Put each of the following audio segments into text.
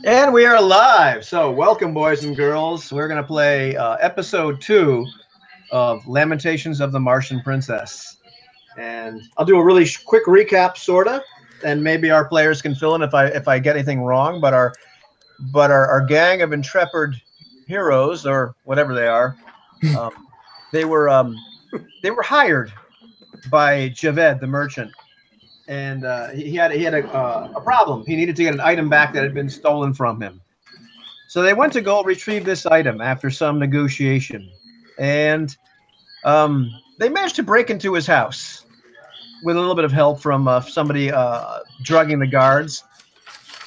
And we are live. So, welcome, boys and girls. We're going to play episode 2 of Lamentations of the Martian Princess. And I'll do a really quick recap, sorta, and maybe our players can fill in if I get anything wrong. But our gang of intrepid heroes, or whatever they are, um, they were they were hired by Javed, the merchant, and he had a problem. He needed to get an item back that had been stolen from him. So they went to go retrieve this item after some negotiation, and they managed to break into his house with a little bit of help from somebody drugging the guards.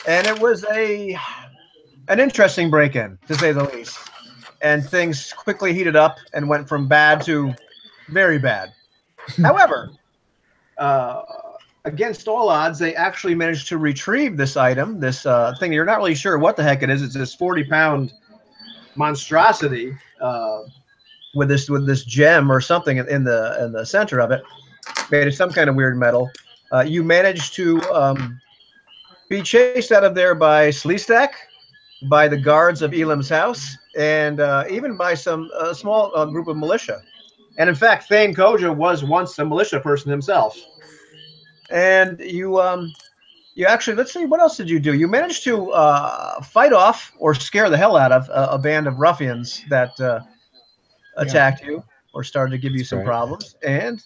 And it was an interesting break-in, to say the least. And things quickly heated up and went from bad to very bad. However, uh, against all odds, they actually managed to retrieve this item, this thing. You're not really sure what the heck it is. It's this 40-pound monstrosity with this gem or something in the center of it, made of some kind of weird metal. You managed to be chased out of there by Sleestak, by the guards of Elam's house, and even by some small group of militia. And in fact, Thane Koja was once a militia person himself. And you actually, let's see, what else did you do? You managed to fight off or scare the hell out of a band of ruffians that attacked you or started to give you some problems, and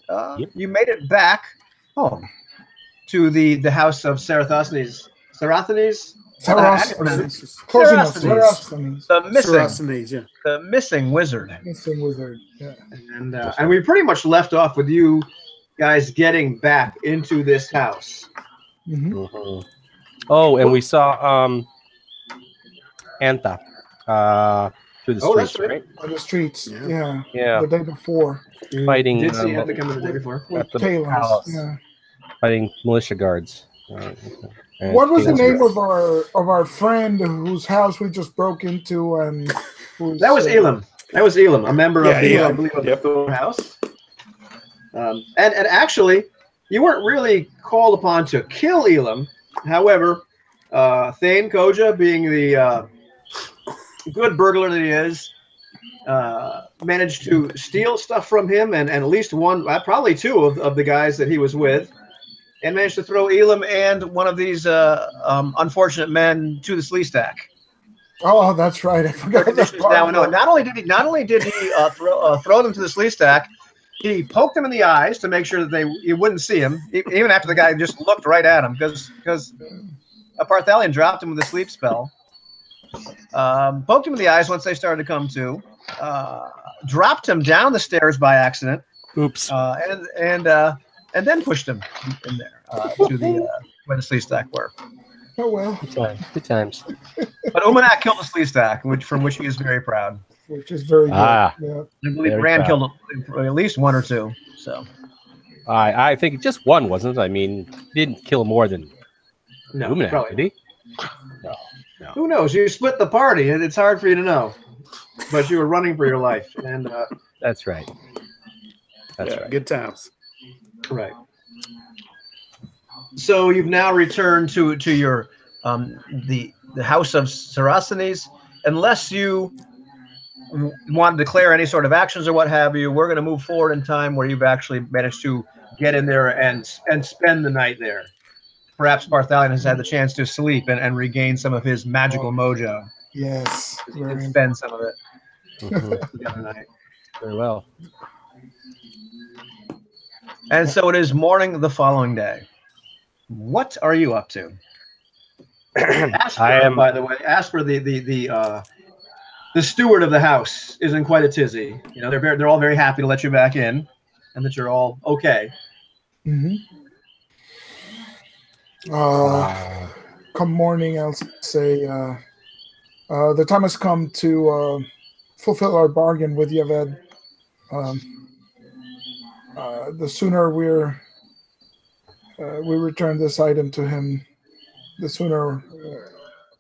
you made it back home to the house of Sarathines. Close enough. The missing wizard. Missing wizard. Yeah. And we pretty much left off with you guys getting back into this house. Oh, and we saw Anta through the streets, right? On the streets, Yeah. The day before. Fighting. Did see Anta come in the day before. At the Talons, palace. yeah. Fighting militia guards. And What was the Talons name guards. of our friend whose house we just broke into? And that was Elam. That was Elam, a member of the, Elam. I believe, of the Thor house. And actually, you weren't really called upon to kill Elam. However, Thane Koja, being the good burglar that he is, managed to steal stuff from him and at least one, probably two of the guys that he was with, and managed to throw Elam and one of these unfortunate men to the Sleestak. Oh, that's right. I forgot that part. Now, no, not only did he throw them to the Sleestak, he poked them in the eyes to make sure that you wouldn't see him, even after the guy just looked right at him, because a Parthalion dropped him with a sleep spell. Poked him in the eyes once they started to come to. Dropped him down the stairs by accident. Oops. And then pushed him in there to the where the Sleestak were. Oh well. Good times. But Umanak killed the Sleestak, from which he is very proud. Which is very good. Ah. Yeah. I believe Very Rand proud. killed at least one or two. So I think just one, wasn't it? I mean, he didn't kill more than no, Luminac, probably. did he? No. Who knows? You split the party, and it's hard for you to know. But you were running for your life, and That's right. That's right. Good times. right. So you've now returned to your the house of Saracines. Unless you want to declare any sort of actions or what have you, we're going to move forward in time where you've actually managed to get in there and spend the night there. Perhaps Parthalion has had the chance to sleep and regain some of his magical mojo. Yes. He can spend some of it the other night. Very well. And so it is morning the following day. What are you up to? Asper, by the way, Asper, the steward of the house, is in quite a tizzy. You know, they're all very happy to let you back in, and that you're all okay. Come morning, I'll say the time has come to fulfill our bargain with Yaved. The sooner we return this item to him, the sooner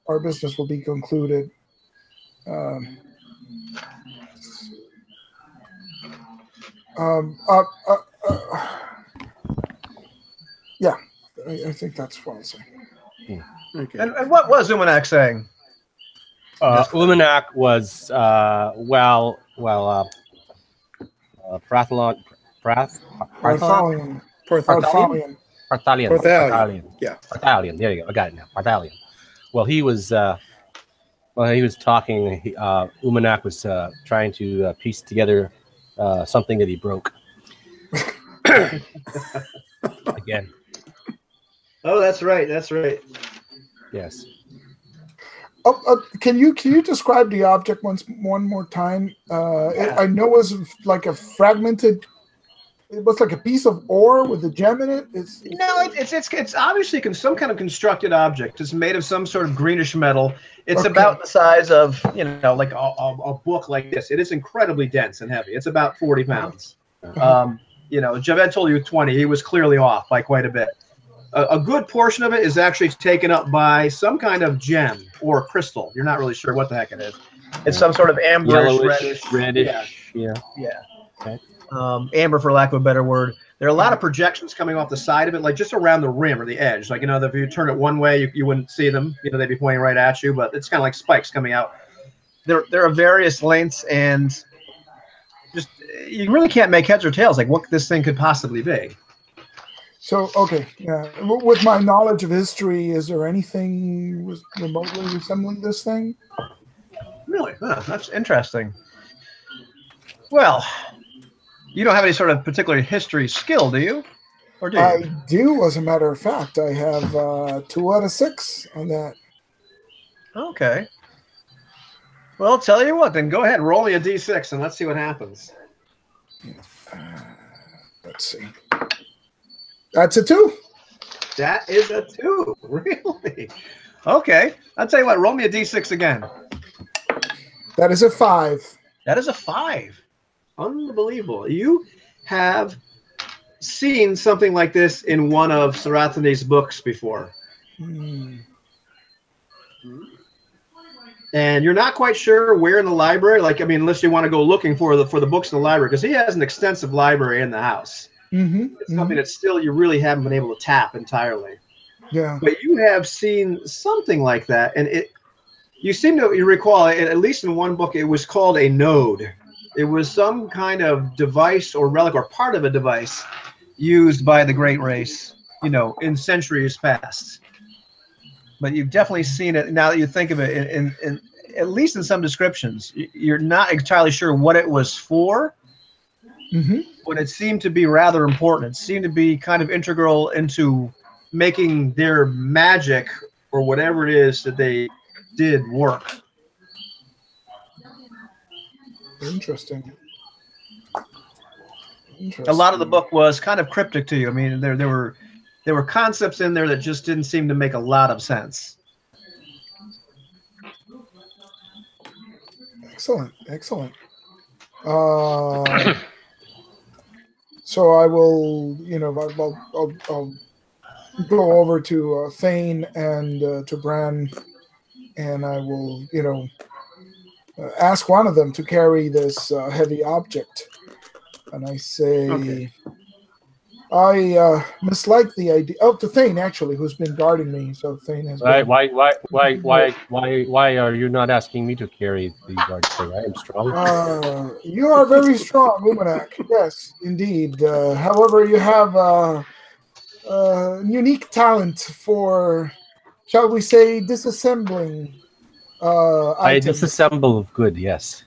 our business will be concluded. Yeah, I think that's what I'll say. Okay. And what was Umanak saying? Umanak was Prathalon, Bartholomew. Parthalion? Bartholomew. Parthalion. Yeah. Parthalion. There you go. I got it now. Parthalion. Well, he was talking. Umanak was trying to piece together something that he broke. Again. Oh, that's right. That's right. Yes. Can you describe the object one more time? I know it was like a fragmented. It was like a piece of ore with a gem in it. It's obviously some kind of constructed object. It's made of some sort of greenish metal. It's Okay. about the size of like a book like this. It is incredibly dense and heavy. It's about 40 pounds. Javed told you 20. He was clearly off by quite a bit. A good portion of it is actually taken up by some kind of gem or crystal. You're not really sure what the heck it is. It's some sort of amberish, reddish. Yeah. Okay. Amber, for lack of a better word. There are a lot of projections coming off the side of it, like just around the rim or the edge. Like, if you turn it one way, you wouldn't see them. They'd be pointing right at you, but it's kind of like spikes coming out. There are various lengths, and just you really can't make heads or tails like what this thing could possibly be. So, okay, yeah. With my knowledge of history, is there anything remotely resembling this thing? Really? Huh, that's interesting. Well, you don't have any sort of particular history skill, do you? Or do you? I do, as a matter of fact. I have 2 out of 6 on that. Okay. Well, I'll tell you what, then go ahead, roll me a d6 and let's see what happens. Let's see. That's a 2. That is a 2. Really? Okay. I'll tell you what, roll me a d6 again. That is a 5. That is a 5. Unbelievable. You have seen something like this in one of Sarathani's books before. And you're not quite sure where in the library, unless you want to go looking for the books in the library, because he has an extensive library in the house. It's something that still you really haven't been able to tap entirely. Yeah. But you have seen something like that, and you recall, at least in one book, it was called a node. It was some kind of device or relic or part of a device used by the Great Race, in centuries past. But you've definitely seen it, now that you think of it, in at least in some descriptions. You're not entirely sure what it was for, but it seemed to be rather important. It seemed to be kind of integral into making their magic or whatever it is that they did work. Interesting. A lot of the book was kind of cryptic to you. I mean, there were concepts in there that just didn't seem to make a lot of sense. Excellent. So I will, I'll go over to Thane and to Bran, and I will, ask one of them to carry this heavy object. And I say, okay. I mislike the idea. Oh, to Thane, actually, who's been guarding me. So Thane has. Why are you not asking me to carry the guards thing? I am strong. You are very strong, Umanak. Yes, indeed. However, you have unique talent for, shall we say, disassembling I items. disassemble good. Yes.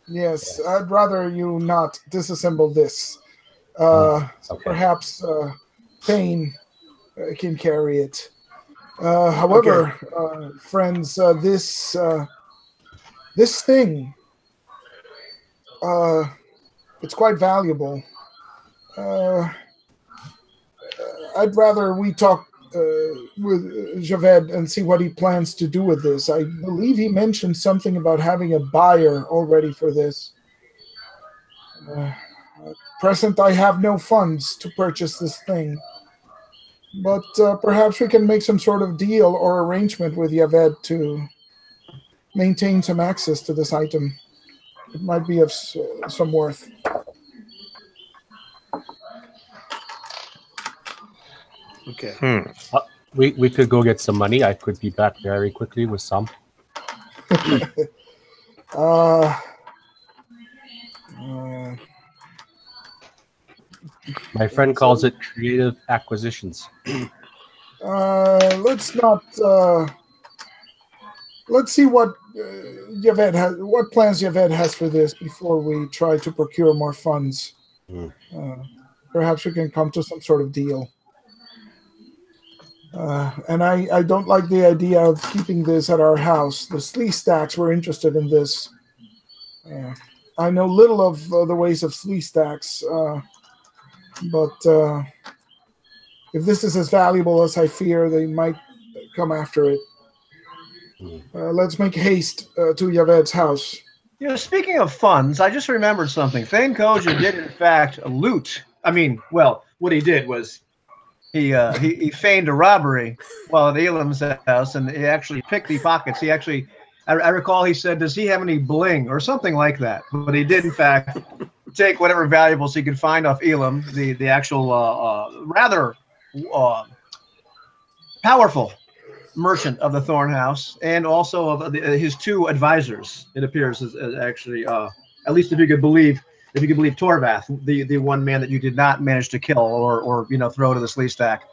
Yes, I'd rather you not disassemble this. Perhaps Thane can carry it. However, friends, this thing, it's quite valuable. I'd rather we talk with Javed and see what he plans to do with this. I believe he mentioned something about having a buyer already for this. At present, I have no funds to purchase this thing. But perhaps we can make some sort of deal or arrangement with Javed to maintain some access to this item. It might be of some worth. Okay. We could go get some money. I could be back very quickly with some. My friend calls it creative acquisitions. Let's not. Let's see what Yvette has. What plans Yvette has for this before we try to procure more funds. Perhaps we can come to some sort of deal. And I don't like the idea of keeping this at our house. The Slee Stacks were interested in this. I know little of the ways of Slee Stacks, but if this is as valuable as I fear, they might come after it. Let's make haste to Yvette's house. You know, speaking of funds, I just remembered something. Thane Koja did, in fact, loot. I mean, well, what he did was he feigned a robbery while at Elam's house, and he actually picked the pockets. He actually, I recall he said, does he have any bling or something like that? But he did, in fact, take whatever valuables he could find off Elam, the actual rather powerful merchant of the Thorn House, and also of his two advisors. It appears as actually, at least if you could believe Torvath, the one man that you did not manage to kill or throw to the Slee Stack.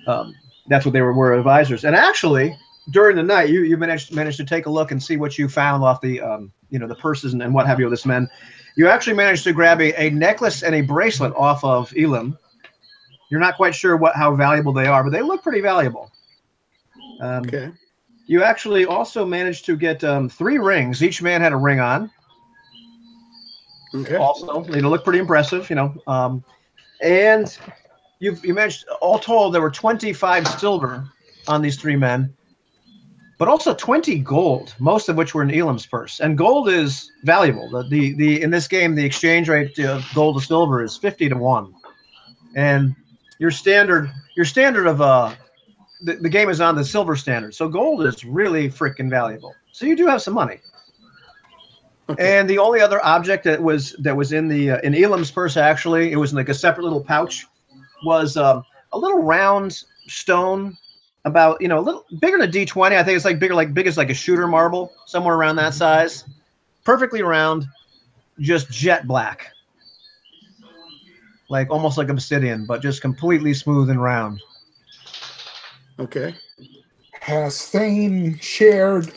That's what they were advisors. And actually, during the night, you managed to take a look and see what you found off the the purses and what have you of this men. You actually managed to grab a necklace and a bracelet off of Elam. You're not quite sure how valuable they are, but they look pretty valuable. Okay. You actually also managed to get 3 rings. Each man had a ring on. Okay. Also, look pretty impressive, and you managed, all told, there were 25 silver on these 3 men, but also 20 gold, most of which were in Elam's purse. And gold is valuable. The in this game, the exchange rate of gold to silver is 50-1, and your standard of the game is on the silver standard, so gold is really freaking valuable. So you do have some money. Okay. And the only other object that was in in Elam's purse, actually, it was in like a separate little pouch, was a little round stone, about a little bigger than a D20. I think it's like big as like a shooter marble, somewhere around that size, perfectly round, just jet black, like almost like obsidian, but just completely smooth and round. Okay. Has Thane shared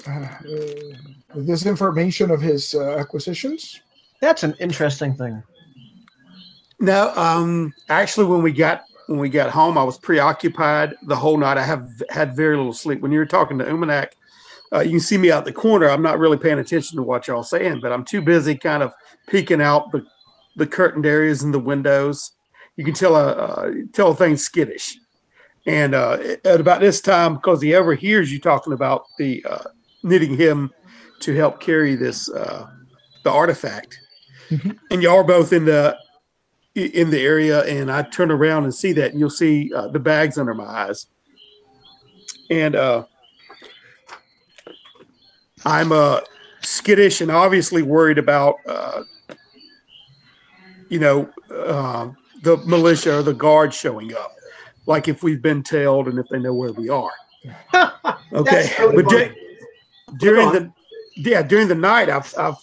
this information of his acquisitions? That's an interesting thing. No, actually, when we got home, I was preoccupied the whole night. I had very little sleep. When you were talking to Umanak, you can see me out the corner. I'm not really paying attention to what y'all saying, but I'm too busy kind of peeking out the curtained areas and the windows. You can tell a thing's skittish. And at about this time, because he ever hears you talking about the needing him to help carry this the artifact, and y'all are both in the area, and I turn around and see that, and you'll see the bags under my eyes, and I'm skittish and obviously worried about the militia or the guards showing up. Like if we've been tailed and if they know where we are. Okay. But during the night, I've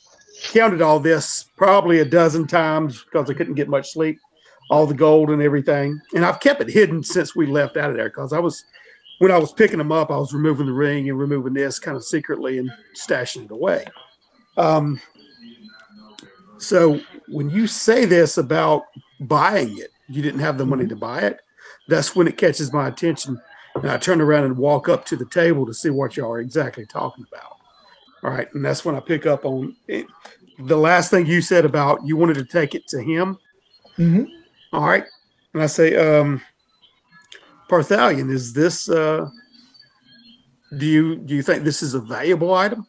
counted all this probably a dozen times because I couldn't get much sleep, all the gold and everything. And I've kept it hidden since we left out of there, because when I was picking them up, I was removing the ring and removing this kind of secretly and stashing it away. So when you say this about buying it, you didn't have the money to buy it. That's when it catches my attention, and I turn around and walk up to the table to see what y'all are exactly talking about. All right, and that's when I pick up on it. The last thing you said about you wanted to take it to him. Mm-hmm. All right, and I say, Parthalion, is this? Do you think this is a valuable item?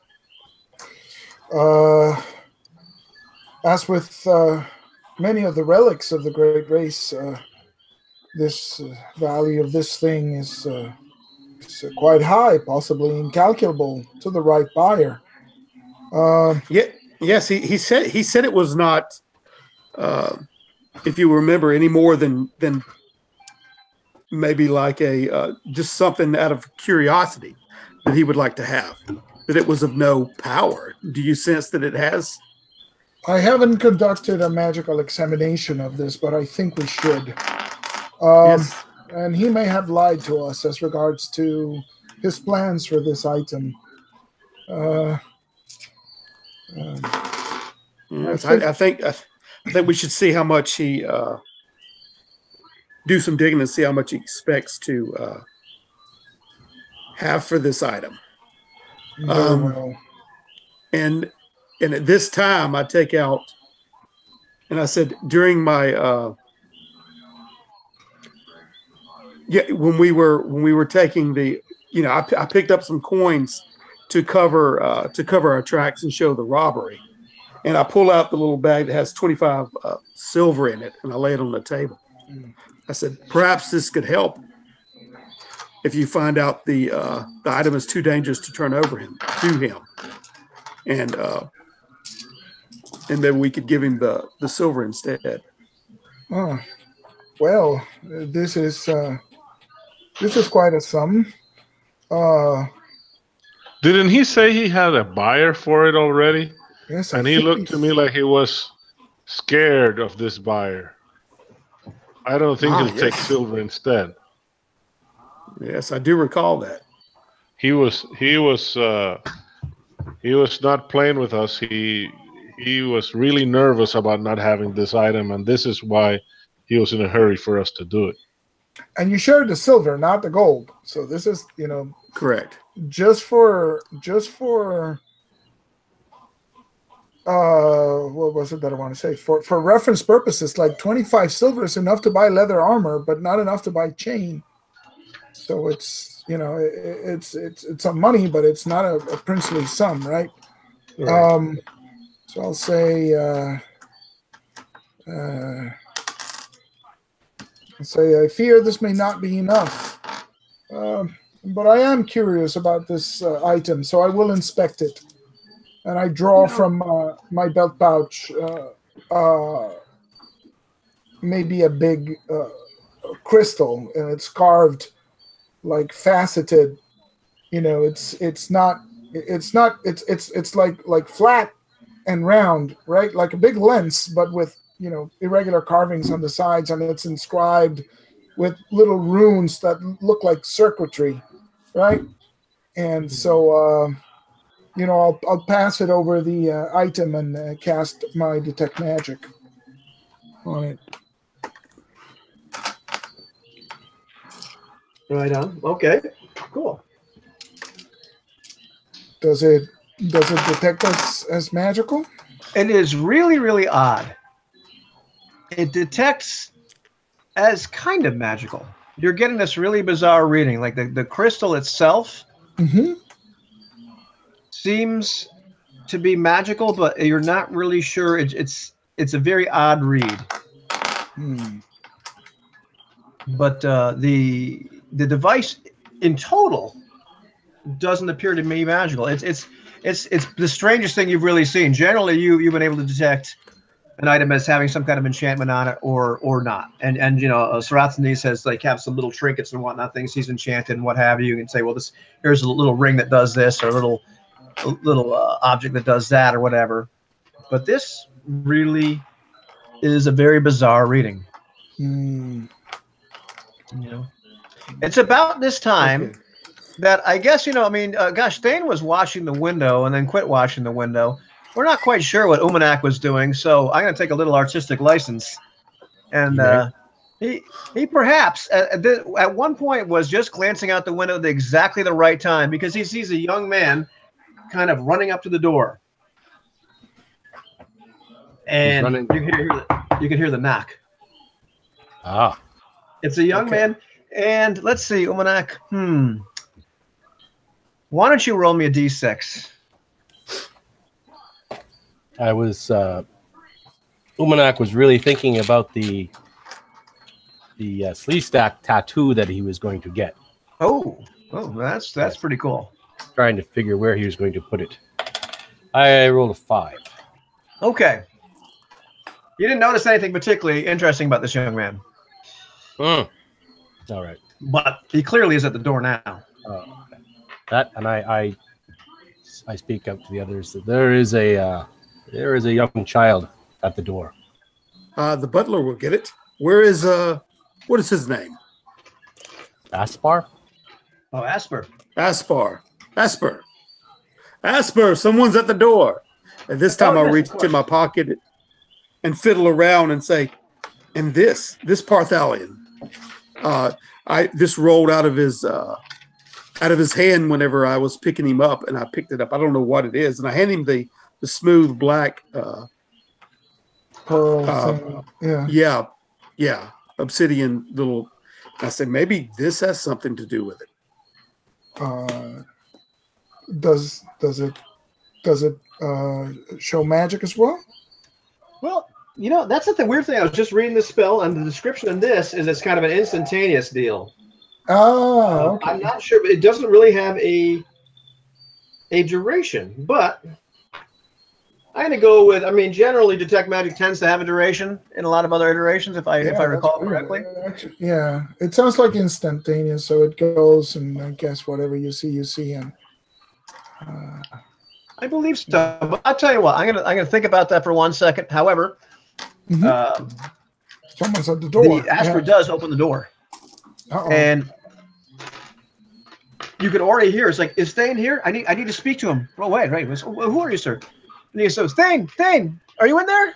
As with many of the relics of the great race, this value of this thing is quite high, possibly incalculable to the right buyer. Yes, he said it was not, if you remember, any more than maybe like a just something out of curiosity that he would like to have, that it was of no power. Do you sense that it has? I haven't conducted a magical examination of this, but I think we should. Yes. And he may have lied to us as regards to his plans for this item. Yes, I think we should see how much he do some digging and see how much he expects to have for this item. Very well. And at this time, I take out, and I said during my when we were taking the, I picked up some coins to cover our tracks and show the robbery, and I pull out the little bag that has 25 silver in it, and I lay it on the table. I said, perhaps this could help if you find out the item is too dangerous to turn over to him, and then we could give him the silver instead. Oh, well, this is quite a sum. Didn't he say he had a buyer for it already? Yes, and he looked to me like he was scared of this buyer. I don't think he'll take silver instead. Yes, I do recall that. He was not playing with us. He was really nervous about not having this item, and this is why he was in a hurry for us to do it. And you shared the silver, not the gold. So this is, correct. Just for what was it that I want to say? For reference purposes, like 25 silver is enough to buy leather armor, but not enough to buy chain. So it's it's some money, but it's not a princely sum, right? Right. So I'll say I fear this may not be enough, but I am curious about this item, so I will inspect it. And I draw from my belt pouch maybe a big crystal, and it's carved like faceted. It's like flat and round, right? Like a big lens, but with irregular carvings on the sides, and it's inscribed with little runes that look like circuitry, right? And so I'll pass it over the item and cast my detect magic on it. Right on. Okay. Cool. Does it detect as magical? It is really, really odd. It detects as kind of magical. You're getting this really bizarre reading. Like the crystal itself seems to be magical, but you're not really sure. It's a very odd read. But the device in total doesn't appear to be magical. It's the strangest thing you've really seen. Generally, you've been able to detect an item as having some kind of enchantment on it or not. And Sarathani says like have some little trinkets and whatnot, things he's enchanted and what have you. You can say, well, here's a little ring that does this, or a little object that does that, or whatever. But this really is a very bizarre reading. It's about this time that I guess gosh, Thane was washing the window and then quit washing the window. We're not quite sure what Umanak was doing, so I'm going to take a little artistic license. And he perhaps at one point was just glancing out the window at exactly the right time, because he sees a young man kind of running up to the door. And you can hear the knock. Ah. It's a young man. And let's see, Umanak. Why don't you roll me a d6? I was Umanak was really thinking about the sleeve stack tattoo that he was going to get. Oh, that's pretty cool. Trying to figure where he was going to put it. I rolled a 5. Okay. You didn't notice anything particularly interesting about this young man. All right. but he clearly is at the door now. Okay. That and I speak up to the others that there is a young child at the door. The butler will get it. Where is what is his name? Aspar? Oh, Asper. Asper. Someone's at the door. And this time Oh, I'll yes, reach of into course. my pocket and fiddle around and say, and this Parthalian. This rolled out of his hand whenever I was picking him up, and I picked it up. I don't know what it is, and I hand him the smooth black Pearl thing. yeah, obsidian little. I said maybe this has something to do with it. Does it show magic as well? Well, that's the weird thing. I was just reading the spell, and the description in this is it's kind of an instantaneous deal. Oh, okay. I'm not sure, but it doesn't really have a duration. But I'm going to go with. I mean, generally, detect magic tends to have a duration in a lot of other iterations, if I recall correctly. Actually, yeah, it sounds like instantaneous, so it goes, and I guess whatever you see, and. I believe so. But I'll tell you what. I'm gonna think about that for 1 second. However, someone's at the door. the Asper does open the door, and you can already hear. It's like, is Thane here? I need to speak to him. Oh wait. Who are you, sir? And he says, Thane, are you in there?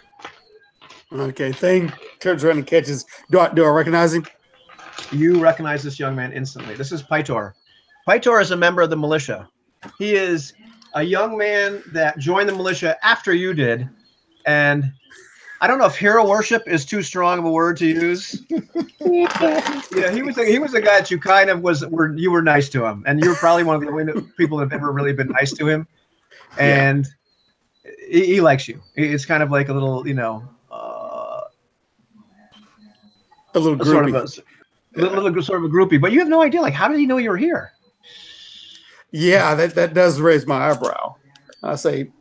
Okay, Thane turns around and catches. Do I recognize him? You recognize this young man instantly. This is Pytor. Pytor is a member of the militia. He is a young man that joined the militia after you did, and I don't know if hero worship is too strong of a word to use. Yeah, he was a guy that you kind of you were nice to him, and you were probably one of the only people that have ever really been nice to him, and he likes you. It's kind of like a little, a little groupie. Sort of a groupie, but you have no idea. Like, how did he know you were here? Yeah, that does raise my eyebrow. I say,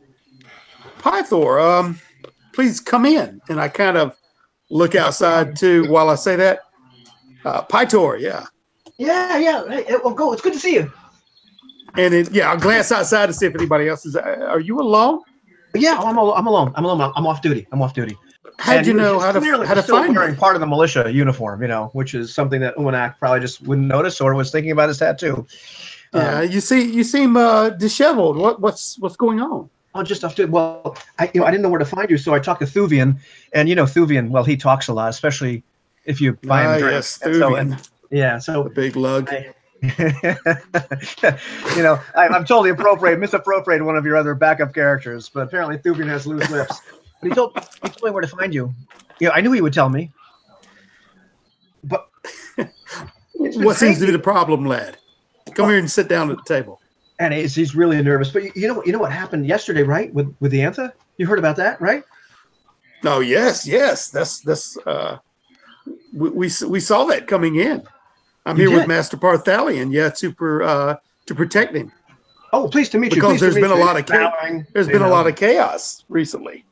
Pythor, please come in. And I kind of look outside too while I say that. Pythor, yeah. Yeah. Hey, well, go. It's good to see you. And then, I'll glance outside to see if anybody else is. Are you alone? Yeah, I'm alone. I'm off duty. How'd you know how to find wearing me? part of the militia uniform, which is something that Umanak probably just wouldn't notice or was thinking about his tattoo. Yeah, you seem disheveled. What's going on? Oh, just off duty. Well, I didn't know where to find you, so I talked to Thuvian, and Thuvian. Well, he talks a lot, especially if you buy him drinks. Yes, Thuvian. So the big lug. I'm totally misappropriated one of your other backup characters, but apparently Thuvian has loose lips. But he told me where to find you. I knew he would tell me. But what seems to be the problem, lad? Come here and sit down at the table. And he's really nervous. But you know what happened yesterday, right? With the Antha? You heard about that, right? No, yes. That's we saw that coming in. I'm here with Master Parthalian, to protect him. Oh, pleased to meet you. Because there's been a lot of chaos recently.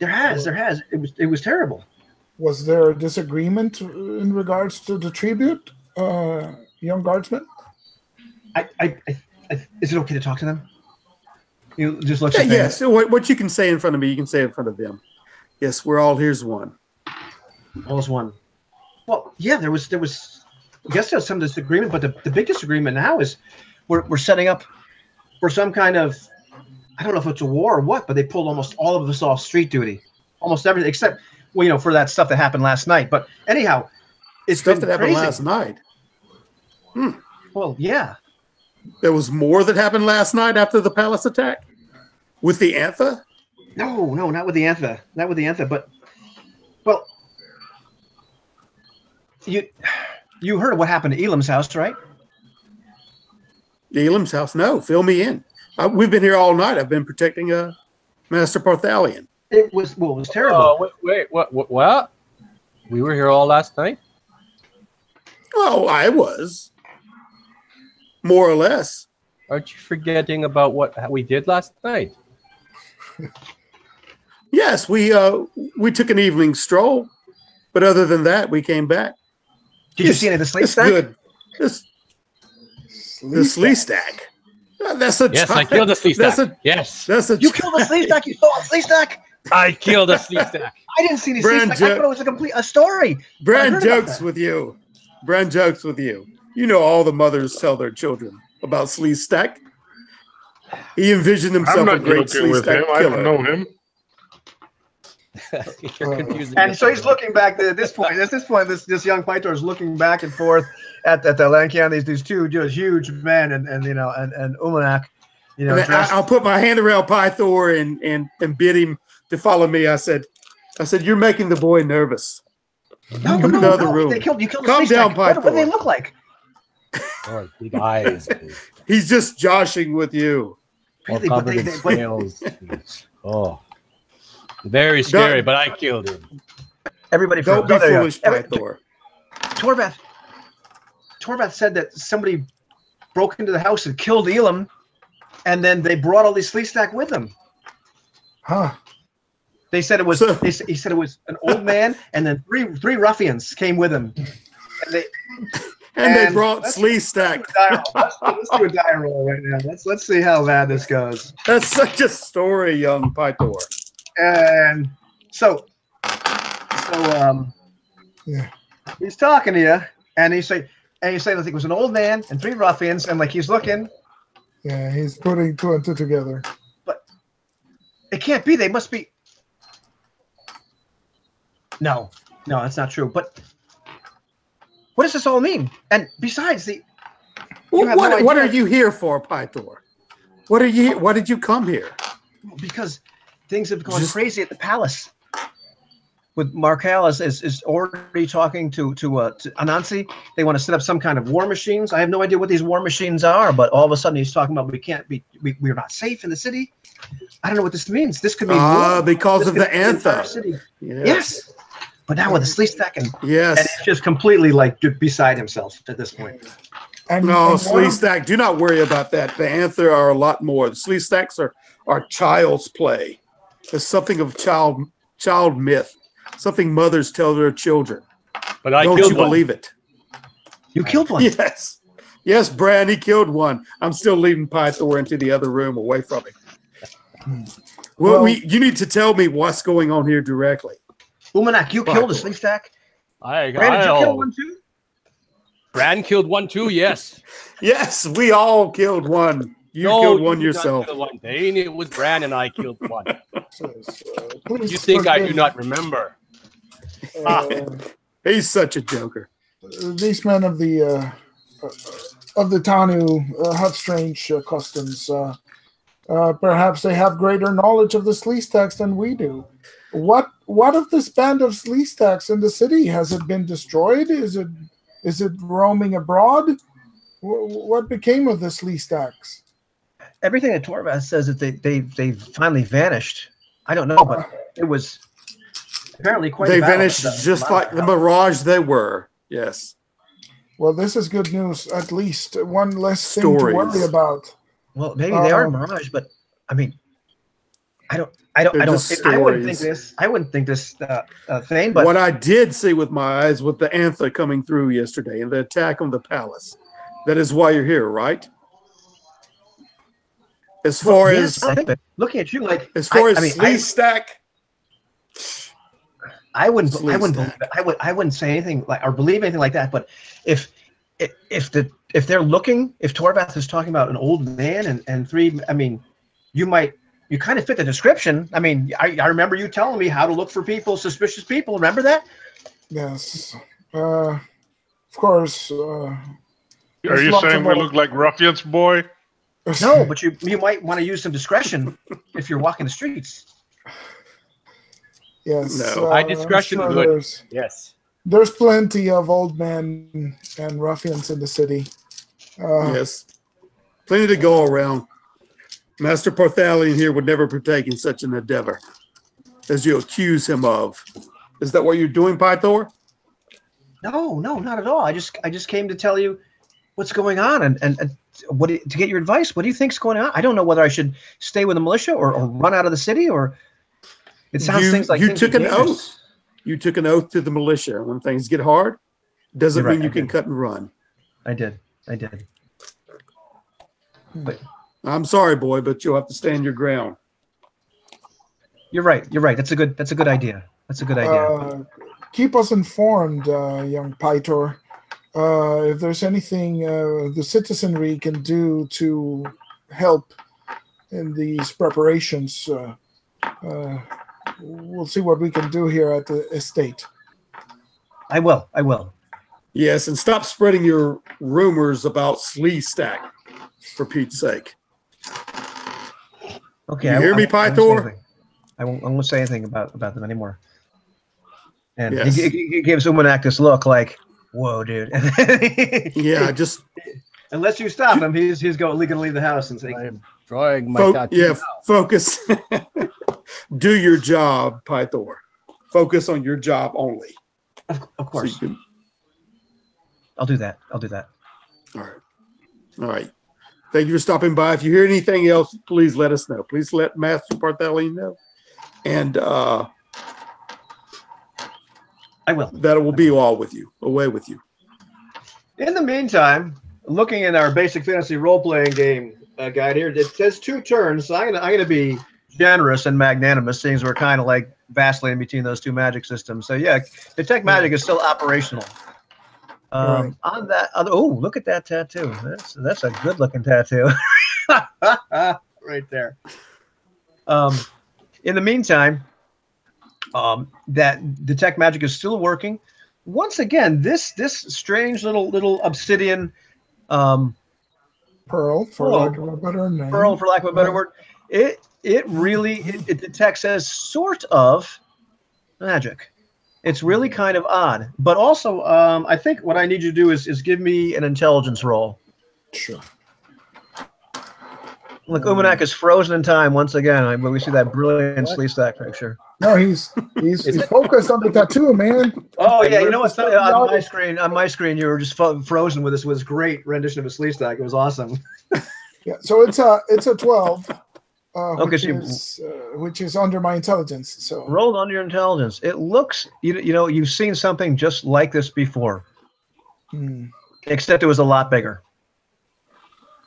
There has. It was terrible. Was there a disagreement in regards to the tribute, young guardsman? Is it okay to talk to them? You just look. Yes. So what you can say in front of me, you can say in front of them. Yes, we're all here's one. All's one. Well, yeah, there was. I guess there's some disagreement, but the big disagreement now is we're setting up for some kind of, I don't know if it's a war or what, but they pulled almost all of us off street duty, almost everything except for that stuff that happened last night. But anyhow, it's stuff that happened crazy. last night. Well, yeah. There was more that happened last night after the palace attack with the Antha? No, not with the Antha. Not with the Antha, but well, you heard of what happened to Elam's house, right? Elam's house? No, fill me in. We've been here all night. I've been protecting Master Parthalian. It was terrible. Oh, wait, what? We were here all last night? Oh, I was. More or less. Aren't you forgetting about what we did last night? Yes, we took an evening stroll, but other than that, we came back. Did you see any of the sleep It's stack? good. The sleep stack. That's a Yes, I killed a sleep stack. Yes. You killed a sleep stack. You saw a sleep stack. I killed a sleep stack. I didn't see any sleep stack. I thought it was a story. Brand jokes with you. Brand jokes with you. You know all the mothers tell their children about sleep stack. He envisioned I'm himself a not great joking sleep with stack him. I killer. don't know him. You're confusing. And so he's looking back at this point. At this point, this young fighter is looking back and forth at the Lancan. These two just huge men, and Umanak. You know, And I'll put my hand around Pythor and bid him to follow me. I said, you're making the boy nervous. No, Come to the other room. You killed Calm the sleep down, stack. What do they Pythor. look like? Oh, big eyes. He's just joshing with you. All Really, but covered in they- scales. Oh, very scary. But I killed him. Don't Everybody, be oh, there you go. foolish, Pythor. Torvath said that somebody broke into the house and killed Elam, and then they brought all these sleep stack with them. Huh. They said it was. So- He said it was an old man, and then three ruffians came with him. And they And they brought let's- sleep stack. Let's do a die roll right now. Let's see how bad this goes. That's such a story, young Pythor. And so Yeah. he's talking to you, and he's saying I think it was an old man and three ruffians, and like he's looking. Yeah, he's putting two and two together. It can't be. They must be. No, that's not true. But what does this all mean? And besides, you have no What idea. are you here for, Pythor? Why did you come here? Because things have gone Just- crazy at the palace. With Markel is already talking to Anansi. They want to set up some kind of war machines. I have no idea what these war machines are, but all of a sudden he's talking about we're not safe in the city. I don't know what this means. This could mean war. Because This of could the mean entire anthem. city. Yes. Yes. But now with the sleep stack and Yes. it's just completely like beside himself at this point. And No, and sleep stack. Do not worry about that. The anther are a lot more. The sleep stacks are child's play. It's something of child myth. Something mothers tell their children. But I Don't killed you one. believe it? You killed one. Yes. Yes, Brand, he killed one. I'm still leaving Pythor into the other room away from him. Well, you need to tell me what's going on here directly. Umanak, you killed a sleep stack? Brandon, did you kill one too? Brand killed one too. Yes. Yes, we all killed one. You No, killed one did not yourself. kill one. Dane, it was Brand and I killed one. please You think I do forgive, not remember? He's such a joker. these men of the Tanu have strange customs. Perhaps they have greater knowledge of the Sleestacks than we do. What of this band of Sleestacks in the city? Has it been destroyed? Is it roaming abroad? What became of the Sleestacks? Everything that Torvald says that they finally vanished. I don't know, but it was apparently quite. They a battle. vanished just A lot like of the battle. mirage they were. Yes. Well, this is good news. At least one less thing to Stories. worry about. Well, maybe they are Um, mirage, but I mean, I wouldn't just think stories. this. I wouldn't think this thing. But What I did see with my eyes with the anther coming through yesterday and the attack on the palace. That is why you're here, right? As far yes, as I think that. Looking at you, like as far I as mean, Sleep Stack, I wouldn't Sleep believe stack. it. I wouldn't say anything like or believe anything like that. But if they're looking, if Torvath is talking about an old man and three, I mean, you kind of fit the description. I mean, I remember you telling me how to look for people, suspicious people. Remember that? Yes. Of course. Are There's you lots saying of we other- look like ruffians, boy? No, but you might want to use some discretion if you're walking the streets. Yes. No. My discretion I'm is good. There's, Yes. there's plenty of old men and ruffians in the city. yes, plenty to go around. Master Parthalion here would never partake in such an endeavor as you accuse him of. Is that what you're doing, Pythor? No, not at all. I just came to tell you what's going on and to get your advice. What do you think's going on? I don't know whether I should stay with the militia or run out of the city or. It sounds You things like you things took are an dangerous. oath. You took an oath to the militia. When things get hard, doesn't You're right, mean you I can did. cut and run. I did. But I'm sorry, boy, but you'll have to stand your ground. you're right. That's a good idea. Keep us informed, young Pytor. If there's anything the citizenry can do to help in these preparations, we'll see what we can do here at the estate. I will. Yes, and stop spreading your rumors about Slee Stack, for Pete's sake. Okay. You hear me, Pythor? I won't say anything about them anymore. And Yes. he gives Umanak this look like, "Whoa, dude!" Yeah, just unless you stop him, he's going to leave the house and say, I'm drawing my tattoo. focus. Do your job, Pythor. Focus on your job only. Of course. So I'll do that. All right. Thank you for stopping by. If you hear anything else, please let us know. Please let Master Bartholomew know. And I will. That will be away with you. In the meantime, looking at our basic fantasy role-playing game guide here, it says 2 turns. So I'm gonna be generous and magnanimous, seeing as we're kind of like vacillating between those 2 magic systems. So yeah, detect magic is still operational. Right. On that, look at that tattoo. That's a good-looking tattoo, right there. In the meantime, that detect magic is still working. Once again, this strange little obsidian Pearl, for lack of a better name. Pearl, for lack of a better word. It detects as sort of magic. It's really kind of odd. But also, I think what I need you to do is give me an intelligence roll. Sure. Look, Umanak is frozen in time once again. But we see that brilliant Slee Stack picture. No, he's focused on the tattoo, man. Oh yeah, you know what's on my screen? You were just frozen with this great rendition of a Slee Stack. It was awesome. Yeah, so it's a 12, Okay, which is under my intelligence. So rolled under your intelligence. It looks, you know, you've seen something just like this before, except it was a lot bigger.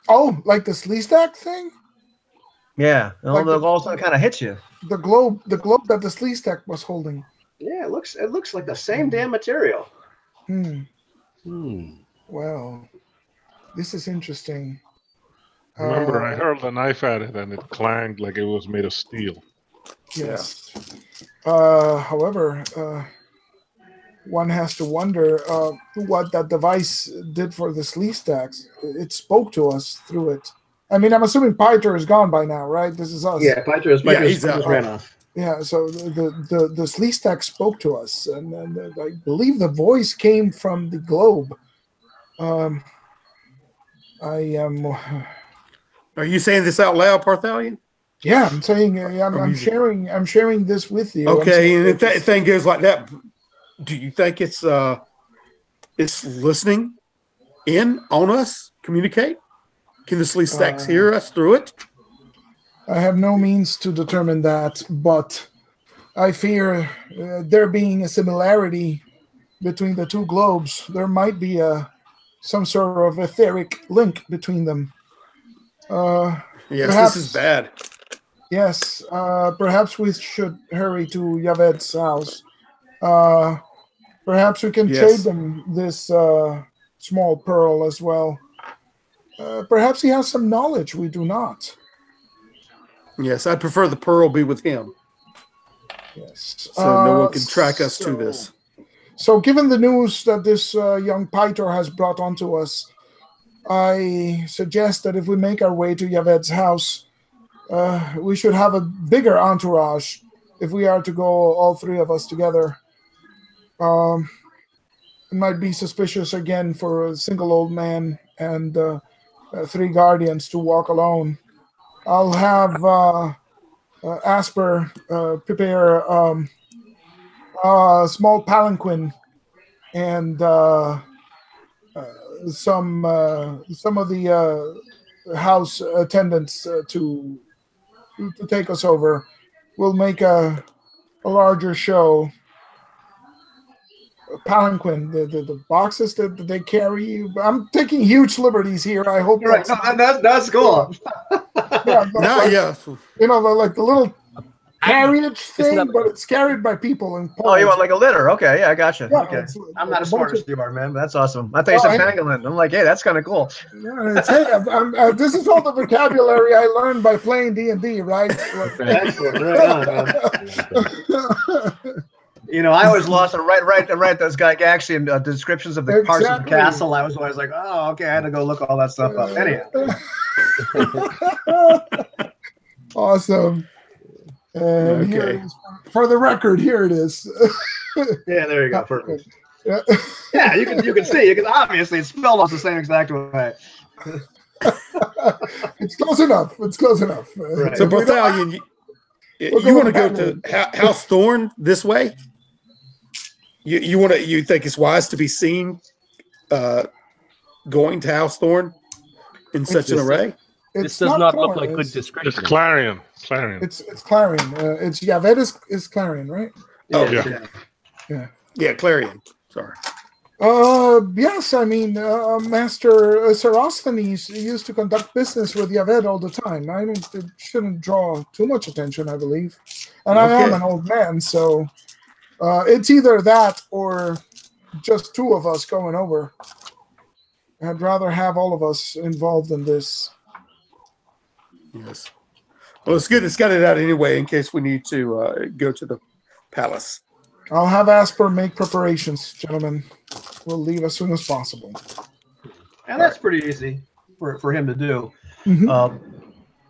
Oh, like the Slee Stack thing? Yeah, Like also kind of hits you. The globe that the Slee Stack was holding. Yeah, it looks like the same damn material. Well, this is interesting. Remember, I hurled a knife at it and it clanged like it was made of steel. Yes. However, one has to wonder what that device did for the Slee Stacks. It spoke to us through it. I mean, I'm assuming Pytor is gone by now, right? This is us. Yeah, Pytor he's out. ran off. Yeah, so the Slee Stack spoke to us, and I believe the voice came from the globe. I am. Are you saying this out loud, Parthalion? Yeah, I'm saying I'm sharing this with you. Okay, and if that thing goes like that, do you think it's listening in on us? Communicate? Can the Slee Stacks hear us through it? I have no means to determine that, but I fear there being a similarity between the 2 globes, there might be some sort of etheric link between them. Yes, perhaps, this is bad. Yes, perhaps we should hurry to Yaved's house. Perhaps we can trade them this small pearl as well. Perhaps he has some knowledge we do not. Yes, I'd prefer the pearl be with him. Yes. So no one can track us to this. So given the news that this young Pytor has brought onto us, I suggest that if we make our way to Yaved's house, we should have a bigger entourage if we are to go all 3 of us together. It might be suspicious again for a single old man and 3 guardians to walk alone. I'll have Asper prepare a small palanquin and some of the house attendants to take us over. We'll make a larger show. palanquin, the boxes that they carry. I'm taking huge liberties here. I hope Right. That's cool. Yeah, No, like, yeah. you know, like the little carriage thing, that- but it's carried by people in Oh, you poles. want like a litter? Okay, yeah, I gotcha. Yeah, Okay, it's I'm like not a as smart bunch as you are, man. But that's awesome. I thought you Oh, said hey. pangolin. I'm like, hey, that's kind of cool. Yeah, it's, hey, this is all the vocabulary I learned by playing D&D, right? Excellent, right on, man. You know, I always lost it right. Those guys actually in descriptions of the parts of the Exactly. castle. I was always like, oh, okay, I had to go look all that stuff up. Anyhow, Awesome. And here it is. For the record, here it is. yeah, there you go, perfect. Yeah. Yeah, you can see. You can obviously it's spelled almost the same exact way. It's close enough. It's close enough. Right. So If we don't- Barthalion, We'll you go want to go with to House Thorn this way? You think it's wise to be seen going to House Thorn in such an array? This does not not look Thorn, like good it's- description. It's Clarion. Clarion. It's Clarion. It's Yaved is Clarion, right? Oh, yeah. Yeah, Clarion. Sorry. Yes, I mean, Master Sarosthenes used to conduct business with Yaved all the time. It shouldn't draw too much attention, I believe. And I am Okay. an old man, so it's either that or just two of us going over. I'd rather have all of us involved in this. Yes. Well, it's good. It's got it out anyway in case we need to go to the palace. I'll have Asper make preparations, gentlemen. We'll leave as soon as possible. And that's pretty easy for him to do. Mhm.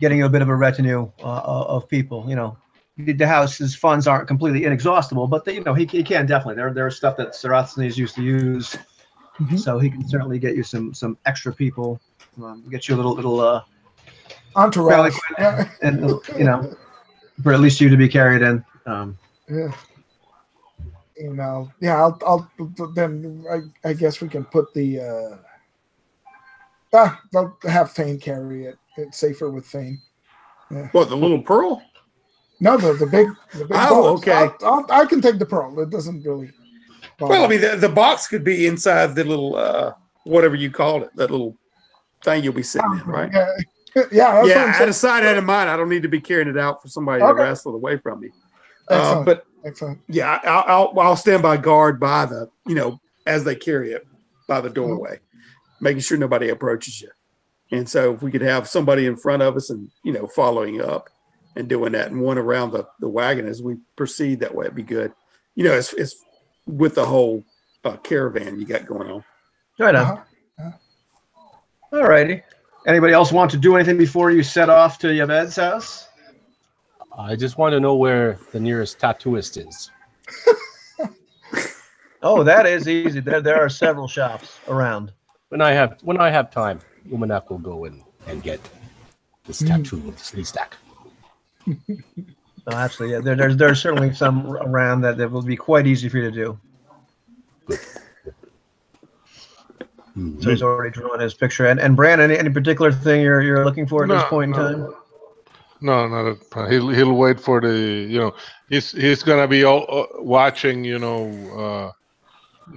Getting a bit of a retinue of people. You know, the house's funds aren't completely inexhaustible, but he can definitely. There's stuff that Sarosthenes used to use, Mhm. so he can certainly get you some extra people. Get you a little Entourage. palanquin, and for at least you to be carried in. Yeah. You know, yeah. I'll then. I guess we can put the. They'll have Thane carry it. It's safer with Thane. Yeah. What, the little pearl? No, the big. Oh, box. okay. I can take the pearl. It doesn't really. Well, I mean, the box could be inside the little whatever you called it, that little thing you'll be sitting in, right? Yeah. Yeah. That's what I'm Out saying. of sight, out of mind. I don't need to be carrying it out for somebody to Okay. wrestle it away from me. Excellent. But Excellent. yeah, I'll stand by guard by the as they carry it by the doorway, making sure nobody approaches you. And so if we could have somebody in front of us and following up and doing that, and one around the wagon as we proceed that way, it'd be good. It's with the whole caravan you got going on. Right on. All righty. Anybody else want to do anything before you set off to Yaved's house? I just want to know where the nearest tattooist is. Oh, that is easy. There are several shops around. When I have time, Umanak will go and get this tattoo of the sleeve stack. Oh, absolutely. Yeah. There's certainly some around that will be quite easy for you to do. So he's already drawn his picture. And Brandon, any particular thing you're looking for at this point in time? No, not at, he'll wait for the he's gonna be all, watching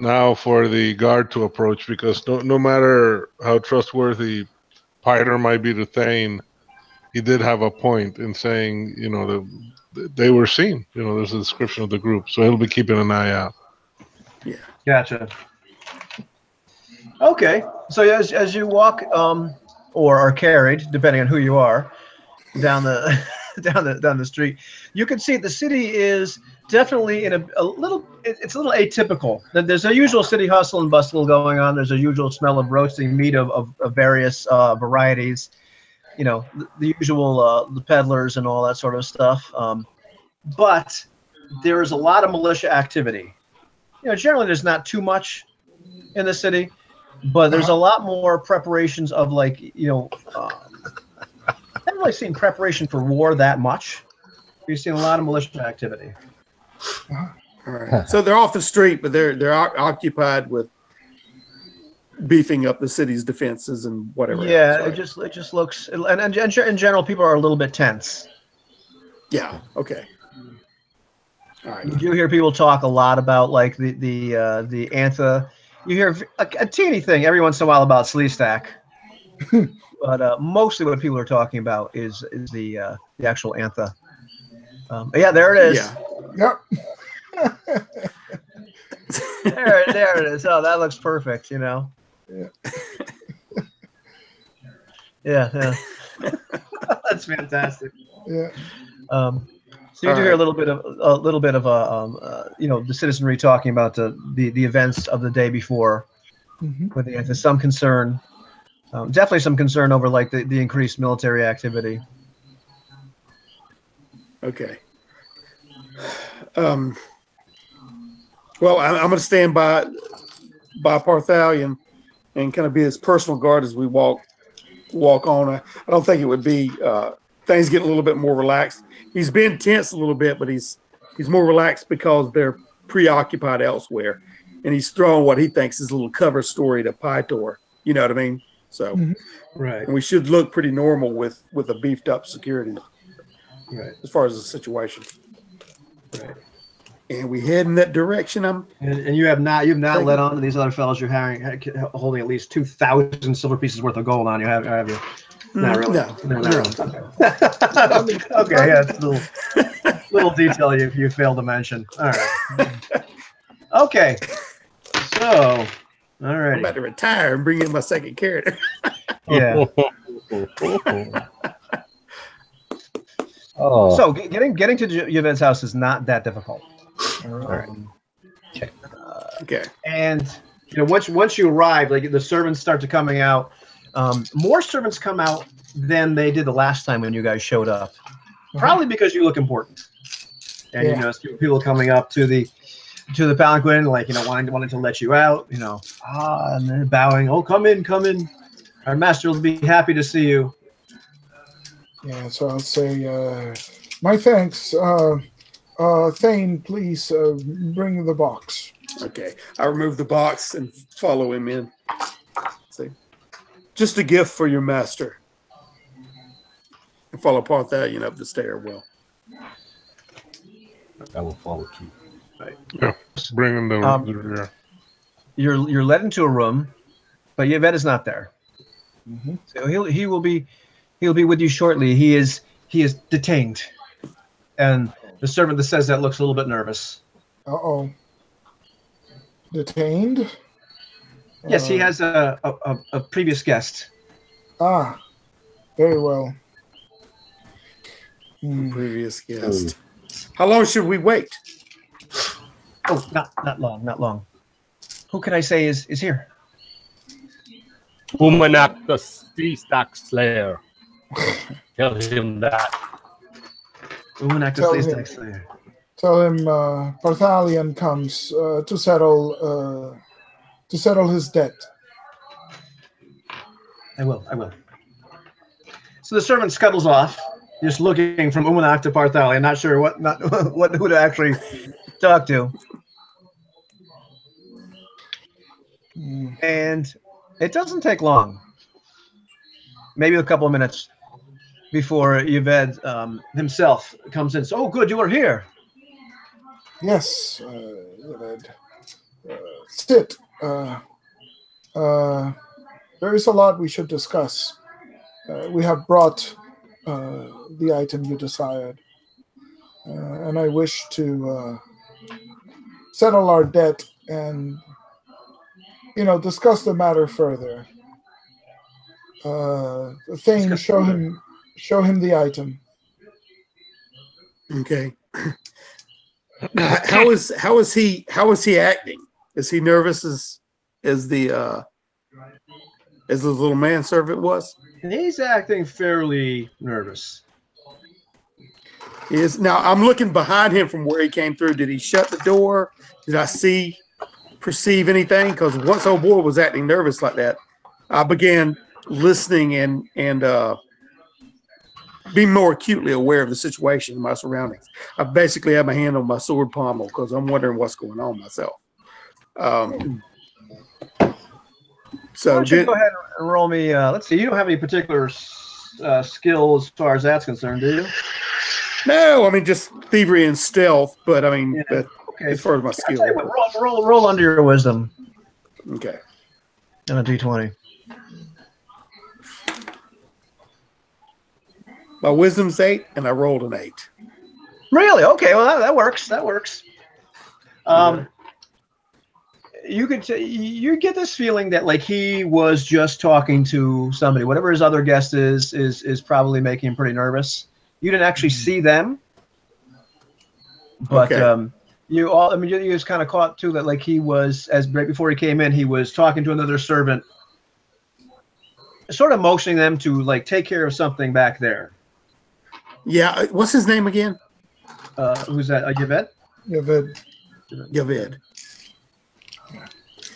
now for the guard to approach, because no matter how trustworthy Piter might be to Thane, he did have a point in saying they were seen. There's a description of the group, so he'll be keeping an eye out. Yeah, Gotcha. Okay, so as you walk or are carried, depending on who you are, down the down the street, you can see the city is definitely in a little. It's a little atypical. There's a usual city hustle and bustle going on. There's a usual smell of roasting meat of various varieties. The usual the peddlers and all that sort of stuff. But there is a lot of militia activity. Generally there's not too much in the city, but there's a lot more preparations of I haven't really seen preparation for war that much. We've seen a lot of militia activity. all right. So they're off the street, but they're occupied with beefing up the city's defenses and whatever. Yeah, else, right? it just looks, and in general, people are a little bit tense. Yeah. Okay. All right. You do hear people talk a lot about like the antha. You hear a teeny thing every once in a while about Sleestack, but mostly what people are talking about is the actual antha. Yeah, there it is. Yeah. Yep. There it is. Oh, that looks perfect. You know. Yeah. Yeah. That's fantastic. Yeah. So you do hear a little bit of the citizenry talking about the events of the day before, with there's some concern, definitely some concern over like the increased military activity. Okay. Well, I'm going to stand by Parthalion and kind of be his personal guard as we walk on. I don't think it would be things get a little bit more relaxed. He's been tense a little bit, but he's more relaxed because they're preoccupied elsewhere, and he's throwing what he thinks is a little cover story to Pytor. You know what I mean? So, Right. And we should look pretty normal with a beefed up security, Right. as far as the situation. Right. And we head in that direction. And you've not let on to these other fellows you're holding at least 2,000 silver pieces worth of gold on you, have you? Not really. No. Okay, yeah, it's a little detail you failed to mention. All right. Okay. So, all right. I'm about to retire and bring in my second character. Yeah. Oh. So getting to Yvette's house is not that difficult. All right. Okay. And once you arrive, like the servants start to coming out. More servants come out than they did the last time when you guys showed up. Probably because you look important, and you notice people coming up to the palanquin, like wanting to let you out. And then bowing. Oh, come in. Our master will be happy to see you. Yeah. So I'll say, my thanks. Thane, please bring the box. Okay. I remove the box and follow him in. See. Just a gift for your master. And follow Parthalion up the stairwell. I will follow too. Right. Yeah, just bring in the rear. You're led into a room, but Yvette is not there. So he will be with you shortly. He is detained, and the servant that says that looks a little bit nervous. Uh-oh. Detained? Yes, he has a previous guest. Ah, very well. Previous guest. How long should we wait? Oh, not long. Who can I say is here? Umanak the Sleestack Slayer. Tell him that. Umanak the Tell Sleestack him. Slayer. Tell him Parthalion comes to settle his debt. I will. So the servant scuttles off, just looking from Umanak to Parthalion, not sure who to actually talk to. And it doesn't take long, maybe a couple of minutes, before Yvette himself comes in. So, oh, good, you are here. Yes, sit. There is a lot we should discuss. We have brought the item you desired, and I wish to settle our debt and discuss the matter further. Thane, show him the item. Okay. How is he acting? Is he nervous as the little manservant was? He's acting fairly nervous. Now I'm looking behind him from where he came through. Did he shut the door? Did I perceive anything? Because once old boy was acting nervous like that, I began listening and being more acutely aware of the situation and my surroundings. I basically have my hand on my sword pommel because I'm wondering what's going on myself. So why don't you go ahead and roll me. Let's see. You don't have any particular skill as far as that's concerned, do you? No, I mean just thievery and stealth. But I mean, Yeah. but Okay. as far as my I'll skill. tell you what, roll under your wisdom Okay. on a d20. My wisdom's 8, and I rolled an 8. Really? Okay. Well, that works. That works. You get this feeling that like he was just talking to somebody. Whatever his other guest is probably making him pretty nervous. You didn't actually see them, but Okay. you all. I mean, you just kind of caught too that like he was right before he came in. He was talking to another servant, sort of motioning them to like take care of something back there. Yeah. What's his name again? Who's that? Yvette? Yavid. Yavid.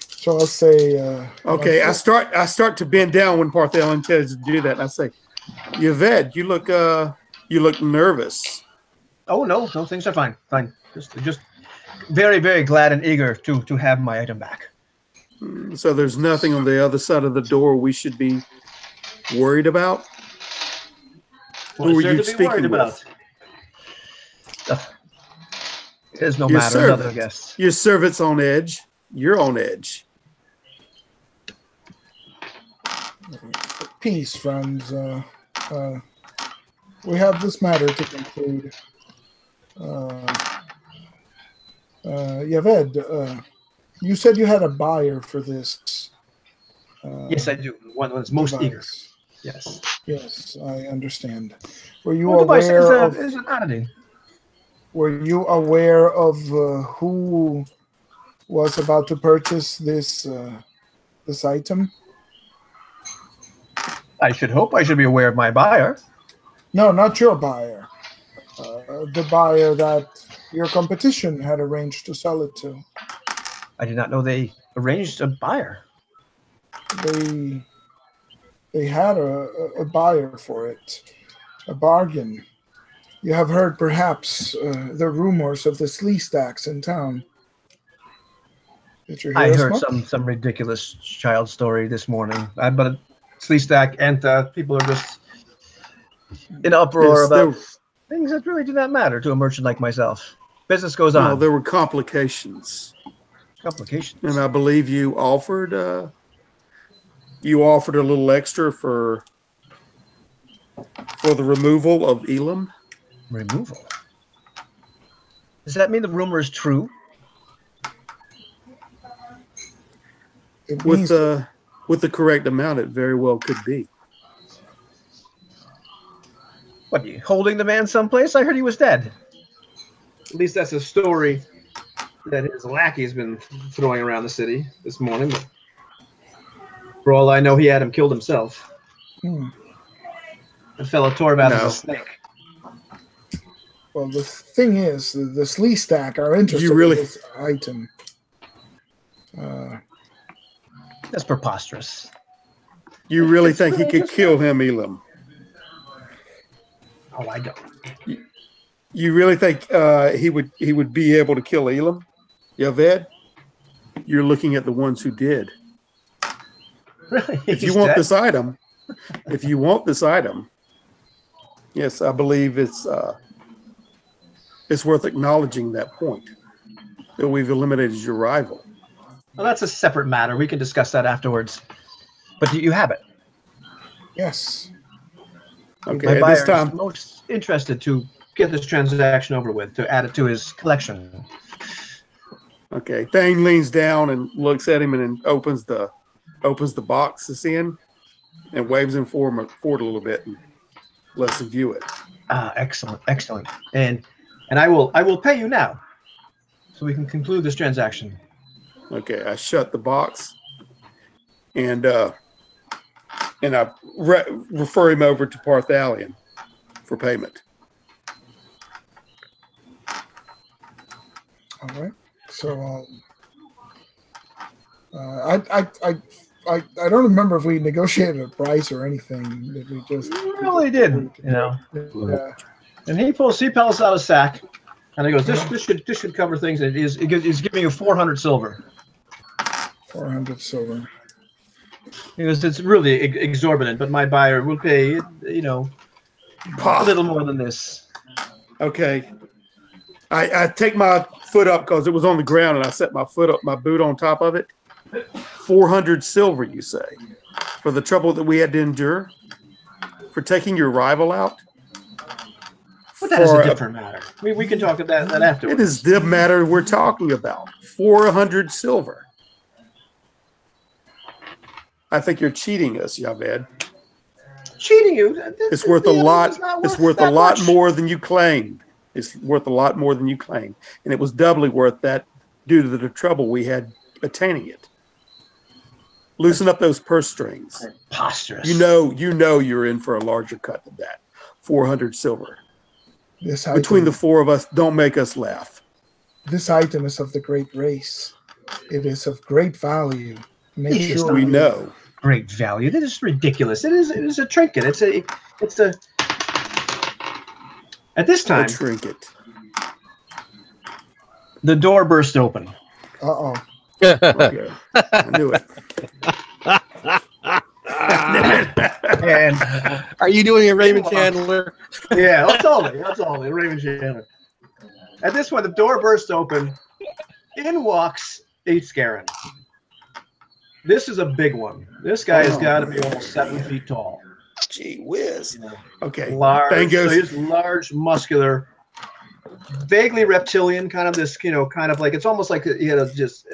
So I'll say. Okay. I start to bend down when Parthalion tells you to do that, and I say, Yavid, you look nervous. Oh no, things are fine. Fine. Just very, very glad and eager to have my item back. So there's nothing on the other side of the door we should be worried about? What Who is are there you to be worried speaking about? There's no Your matter, another servant. guest. Your servant's on edge. You're on edge. Peace, friends. We have this matter to conclude. Yaved, you said you had a buyer for this. Yes, I do. One that's most eager. device. Yes. Yes, I understand. Were you Well, device aware of? is an oddity. Were you aware of who was about to purchase this item? I should hope I should be aware of my buyer. No, not your buyer. The buyer that your competition had arranged to sell it to. I did not know they arranged a buyer. They had a buyer for it, a bargain. You have heard perhaps the rumors of the slee stacks in town. Did you hear I us heard much? some ridiculous child story this morning. But Sleestack and people are just in uproar Yes, about things that really do not matter to a merchant like myself. Business goes No, on. there were complications. Complications. And I believe you offered a little extra for the removal of Elam. Removal. Does that mean the rumor is true? It With means the correct amount, it very well could be. What, you holding the man someplace? I heard he was dead. At least that's a story that his lackey's been throwing around the city this morning. But for all I know, he had him killed himself. The fellow Torvath is a snake. Well, the thing is, the slee stack are interested in this item. That's preposterous. You really think he could kill him, Elam? Oh, I don't. You really think he would be able to kill Elam? Yaved? You're looking at the ones who did. Really? If you want this item, yes, I believe it's worth acknowledging that point, that we've eliminated your rival. Well, that's a separate matter. We can discuss that afterwards. But you have it. Yes. Okay, My at buyer this time, is most interested to get this transaction over with, to add it to his collection. okay, Thane leans down and looks at him and then opens the box it's in and waves him forward a little bit and lets him view it. Ah, excellent, excellent. And I will pay you now, so we can conclude this transaction. Okay, I shut the box and I refer him over to Parthalion for payment. All right. So I don't remember if we negotiated a price or anything. Did we just? We really did, you know. Yeah. And he pulls out a sack, and he goes, "This should cover things." And he's giving you 400 silver. 400 silver. He goes, "It's really exorbitant, but my buyer will pay, a little more than this." Okay. I take my foot up because it was on the ground, and I set my foot up, my boot on top of it. 400 silver, you say, for the trouble that we had to endure, for taking your rival out. But that is a different matter. We can talk about that afterwards. It is the matter we're talking about. 400 silver. I think you're cheating us, Yaved. Cheating you? It's worth a lot. It's worth a lot more than you claimed. It's worth a lot more than you claimed, and it was doubly worth that due to the trouble we had attaining it. Loosen up those purse strings. Preposterous. You know you're in for a larger cut than that. 400 silver. Between the four of us, don't make us laugh. This item is of the great race. It is of great value. Make sure we know. Great value. That is ridiculous. It is a trinket. It's a at this time a trinket. The door burst open. Uh-oh. Okay. I knew it. And are you doing a Raymond Chandler? Yeah, that's all. Raymond Chandler. At this point, the door burst open. In walks a Scaran. This is a big one. This guy has got to be almost 7 feet tall. Gee whiz. Okay. Large. So he's large, muscular, vaguely reptilian, kind of this, kind of like, it's almost like, just.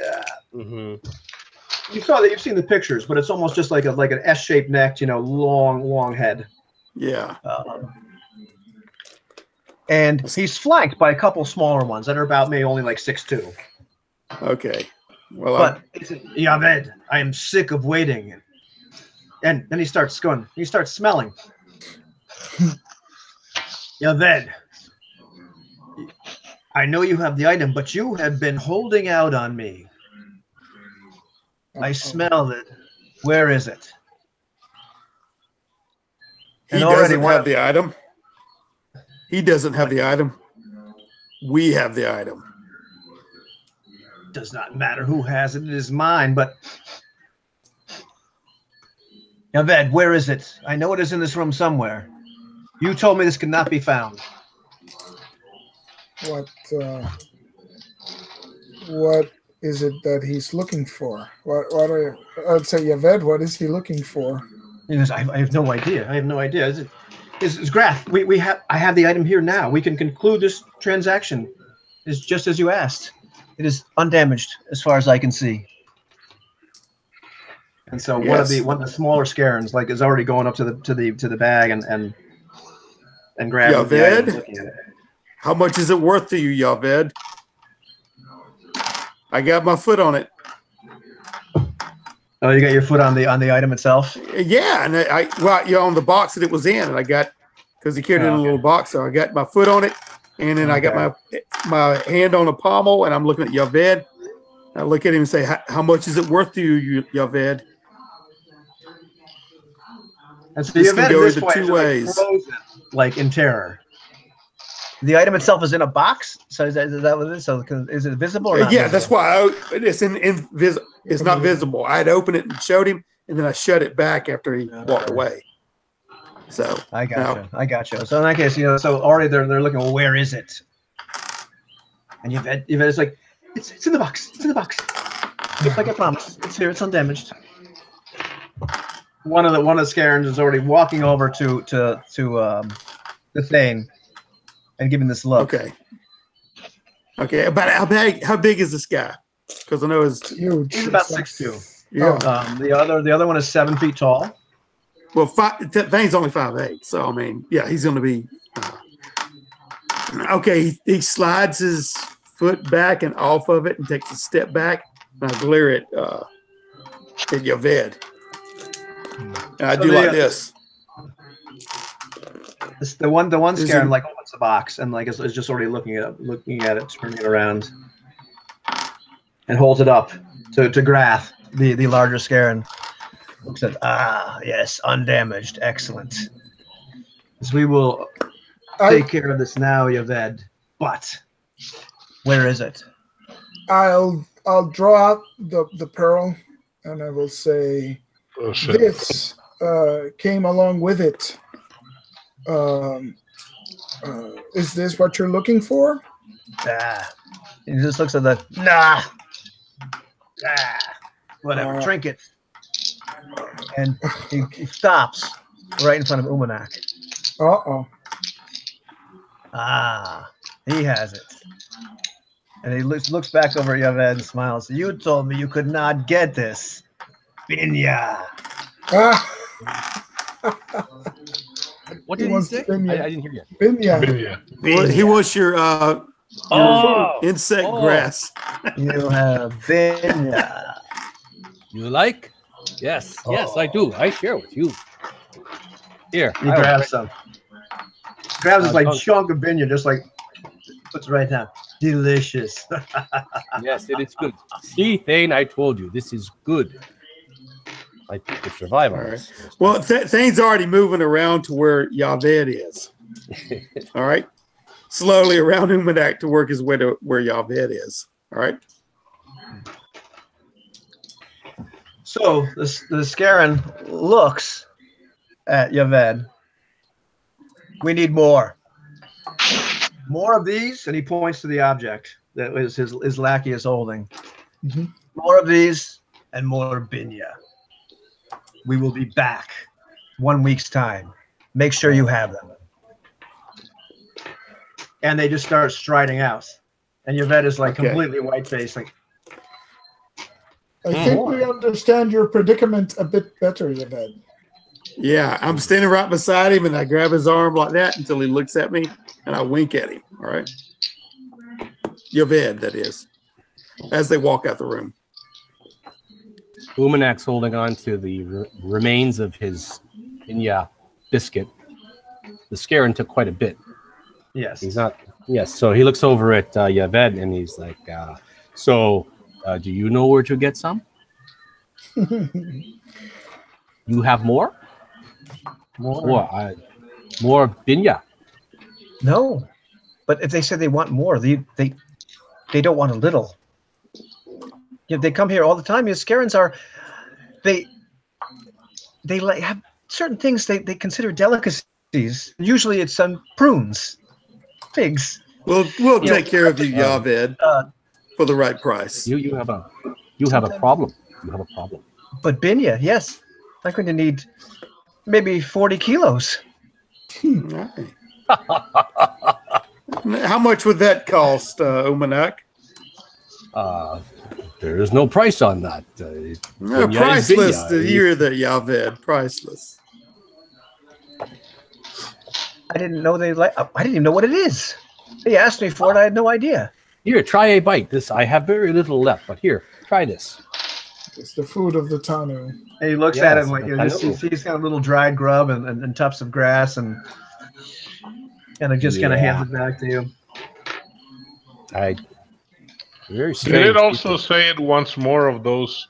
You've seen the pictures, but it's almost just like an S-shaped neck, long head. Yeah. And he's flanked by a couple smaller ones that are about maybe only like 6'2". Okay. Well, but Yaved, I am sick of waiting. And then he starts smelling. Yaved, I know you have the item, but you have been holding out on me. I smell it. Where is it? He doesn't have the item. He doesn't have the item. We have the item. Does not matter who has it. It is mine, but Yaved, where is it? I know it is in this room somewhere. You told me this could not be found. What is it that he's looking for? I'd say, Yaved, what is he looking for? I have no idea. It's Graf. I have the item here now. We can conclude this transaction. It's just as you asked. It is undamaged as far as I can see. And so one of the smaller Scarans is already going up to the bag and grabbing the item and looking at it. How much is it worth to you, Yaved? I got my foot on it. Oh, you got your foot on the item itself? Yeah, and on the box that it was in, and I got, because he carried it in a little box, so I got my foot on it, and then I got my hand on the pommel, and I'm looking at Yaved. I look at him and say, "How much is it worth to you, Yaved?" And so this Yaved can go at this either point two ways. Frozen, like in terror. The item itself is in a box, so is that what it is? So is it visible or not? Yeah, visible? that's why it's invisible. It's not visible. I'd opened it and showed him, and then I shut it back after he walked away. So I got you. So in that case, so already they're looking. Well, where is it? And Yaved is like, it's in the box. It's in the box. Just like I promised. It's here. It's undamaged. One of the Scarans is already walking over to the Thane and giving this look. Okay. About how big is this guy? Because I know it's huge. He's about 6'2". Yeah. The other one is 7 feet tall. Well, Thane's only 5'8", so I mean, yeah, he's going to be okay. He slides his foot back and off of it and takes a step back. And I glare at Yaved. And I do like this. The one Scaran opens the box and is just already looking at it, turning it around, and holds it up to Graf, the larger Scaran. Looks at yes, undamaged, excellent. So we will take care of this now, Yaved. But where is it? I'll draw out the pearl, and I will say, this came along with it Is this what you're looking for? Ah. He just looks at the nah. Whatever. Trinket. And he stops right in front of Umanak. Uh-oh. Ah, he has it. And he looks back over at Yaved and smiles. You told me you could not get this. Binya. What He did he wants say? Binya. I didn't hear you. Binya. Well, he wants your insect grass. You have Binya. You like? Yes, yes, I do. I share with you. Here, He grabs some. Grabs this like chunk of Binya, just like puts it right down. Delicious. Yes, it is good. See, Thane, I told you, this is good. I think to survive on this. Well, Thane's already moving around to where Yaved is. All right. Slowly around Umanak to work his way to where Yaved is. All right. So the Scaran looks at Yaved. We need more. More of these, and he points to the object that was his lackey is holding. Mm-hmm. More of these and more Binya. We will be back 1 week's time. Make sure you have them. And they just start striding out. And Yaved is like completely white-faced. Like, I think we understand your predicament a bit better, Yaved. Yeah, I'm standing right beside him, and I grab his arm like that until he looks at me, and I wink at him. All right. Yaved, that is, as they walk out the room. Umanak's holding on to the remains of his Binya biscuit. The Scaran took quite a bit. yes. He's not. Yes, so he looks over at Yaved and he's like, do you know where to get some? You have more? More Binya. No. But if they said they want more, they don't want a little. You know, they come here all the time. Your Scarans are, they like have certain things they consider delicacies. Usually it's some prunes, figs. We'll take care of you, Yaved, for the right price. You have a problem. You have a problem. But Binya, yes, I'm going to need maybe 40 kilos. How much would that cost, Umanak? There is no price on that. Priceless. The year that Yaved, priceless. I didn't know I didn't even know what it is. They asked me for it. I had no idea. Here, try a bite. I have very little left, but here, try this. It's the food of the Tanu. And he looks at it like you sees kind of little dried grub and tufts of grass and it just kind of hands it back to you. Very strange. Did it also say it wants more of those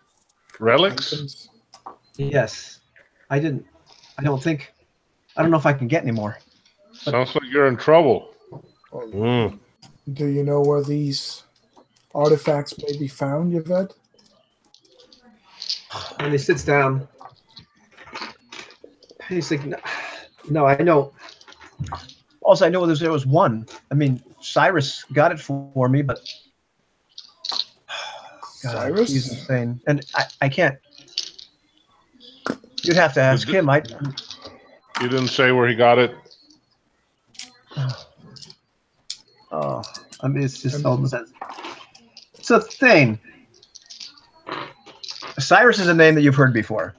relics? Yes. I don't know if I can get any more. Sounds like you're in trouble. Do you know where these artifacts may be found, Yaved? And he sits down. He's like, no, I know. Also, I know there was one. I mean, Cyrus got it for me, but God, Cyrus? He's insane. And I can't. You'd have to ask him. You didn't say where he got it? Oh, I mean, it's just all sense. It's a thing. Cyrus is a name that you've heard before.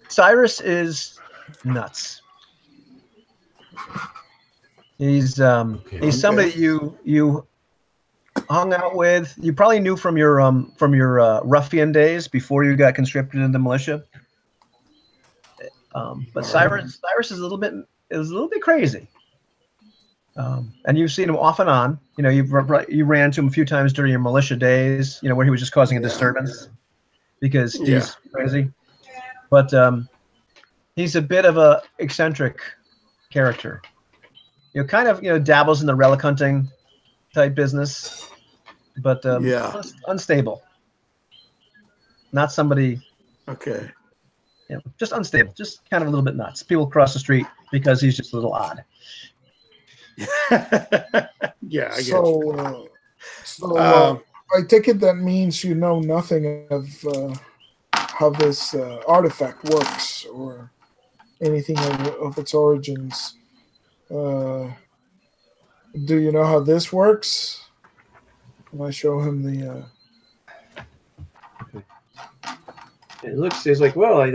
Cyrus is nuts. He's somebody you hung out with. You probably knew from your ruffian days before you got conscripted into militia. But Cyrus is a little bit crazy. And you've seen him off and on. You know, you ran to him a few times during your militia days. You know, where he was just causing a disturbance because he's crazy. But he's a bit of a eccentric character. You know, kind of dabbles in the relic hunting type business, but unstable. Not somebody. Okay. just unstable, just kind of a little bit nuts. People cross the street because he's just a little odd. Yeah, I get you. I take it that means you know nothing of how this artifact works or anything of its origins. Do you know how this works? And I show him the. It looks. He's like, well, I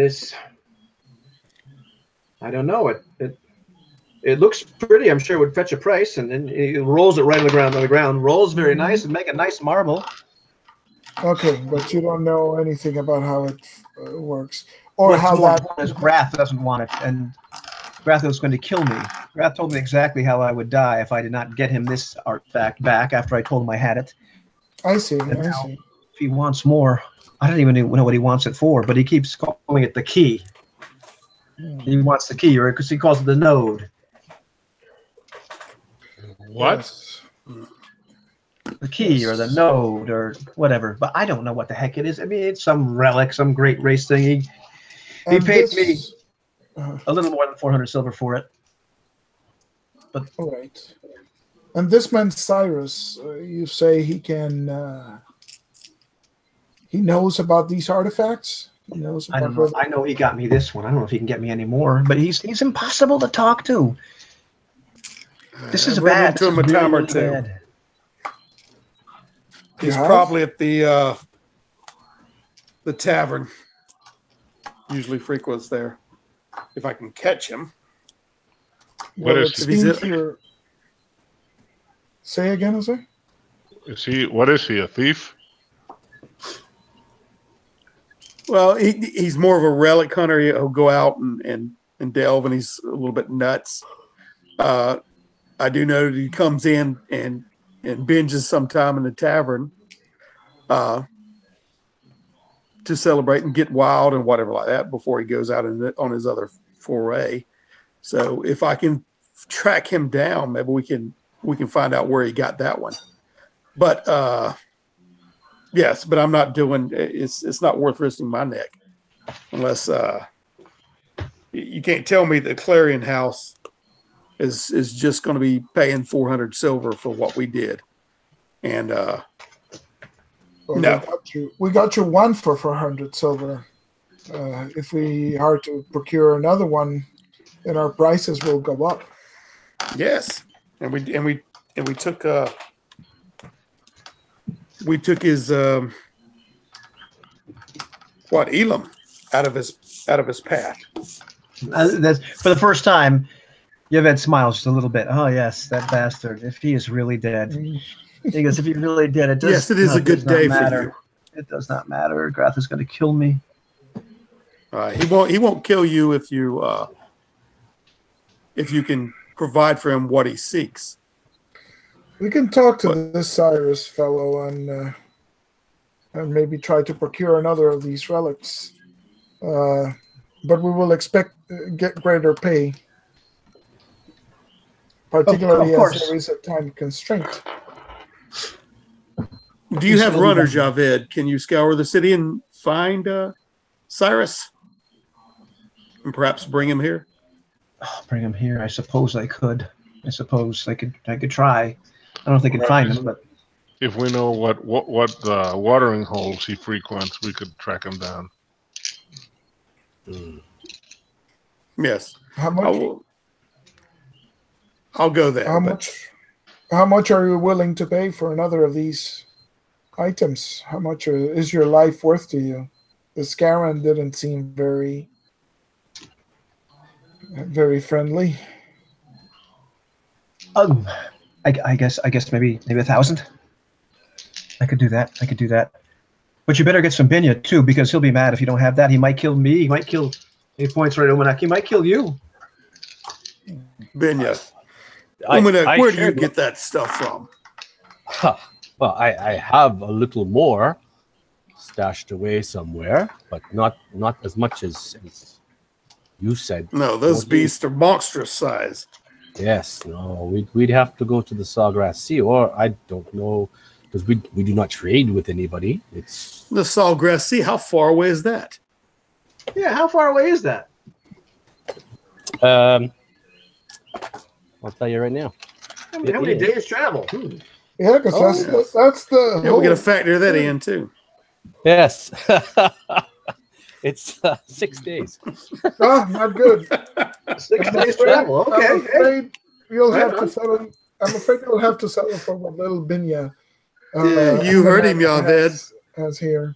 don't know. It looks pretty. I'm sure it would fetch a price, and then he rolls it right on the ground. Rolls very nice and make a nice marble. Okay, but you don't know anything about how it works, or how that. Grath doesn't want it, and Grath was going to kill me. Grath told me exactly how I would die if I did not get him this artifact back after I told him I had it. I see. And I now, see. if he wants more, I don't even know what he wants it for, but he keeps calling it the key. He wants the key, or because he calls it the node. What? Yes. The key or the node or whatever, but I don't know what the heck it is. I mean, it's some relic, some great race thing. He paid me a little more than 400 silver for it. But all right. And this man Cyrus, you say he can. He knows about these artifacts. He knows. I don't know. I know he got me this one. I don't know if he can get me any more. But he's impossible to talk to. This is bad. I've run into him a time or two. Bad. He's probably at the tavern. Usually frequents there. If I can catch him. What is he? Say again, Jose? Is he? What is he? A thief? Well, he's more of a relic hunter. He'll go out and delve, and he's a little bit nuts. I do know that he comes in and binges sometime in the tavern to celebrate and get wild and whatever like that before he goes out on his other foray. So if I can track him down, maybe we can find out where he got that one. But yes, but I'm not doing. It's not worth risking my neck unless you can't tell me the Clarion House is just going to be paying 400 silver for what we did. And well, no, we got you one for 400 silver. If we are to procure another one, then our prices will go up. Yes, and we took his Elam out of his path. That's for the first time. Yeved smiles just a little bit. Oh yes, that bastard. If he is really dead, he goes. If he really dead, it does. Yes, it is a good day for you. It does not matter. Grath is going to kill me. He won't kill you if you can provide for him what he seeks. We can talk to this Cyrus fellow and maybe try to procure another of these relics. But we will get greater pay. Particularly as there is a time constraint. Do you have runners, Javed? Can you scour the city and find Cyrus? And perhaps bring him here? Oh, bring him here. I suppose I could. I suppose I could try. I don't know if they can find him, but if we know what watering holes he frequents, we could track him down. Yes. How much? I'll go there. How much are you willing to pay for another of these items? How much is your life worth to you? The Scaran didn't seem very friendly. I guess maybe 1,000. I could do that. But you better get some binya too, because he'll be mad if you don't have that. He might kill me. He might kill. He points right over. He might kill you. Binya. Where do you get that stuff from? Well, I have a little more stashed away somewhere, but not as much as you said. No, those beasts are monstrous size. Yes, no, we'd have to go to the Sawgrass Sea, or I don't know, because we do not trade with anybody. It's the Sawgrass Sea. How far away is that? Yeah, how far away is that? I'll tell you right now. How many days travel? Yeah, because that's the Yeah, we got to factor that in too. Yes. It's 6 days. Oh, not good. 6 days travel. Okay. I'm afraid you'll Right have to on. settle. I'm afraid you'll have to settle for what little Binya. Yeah, you heard him, Yaved. As here.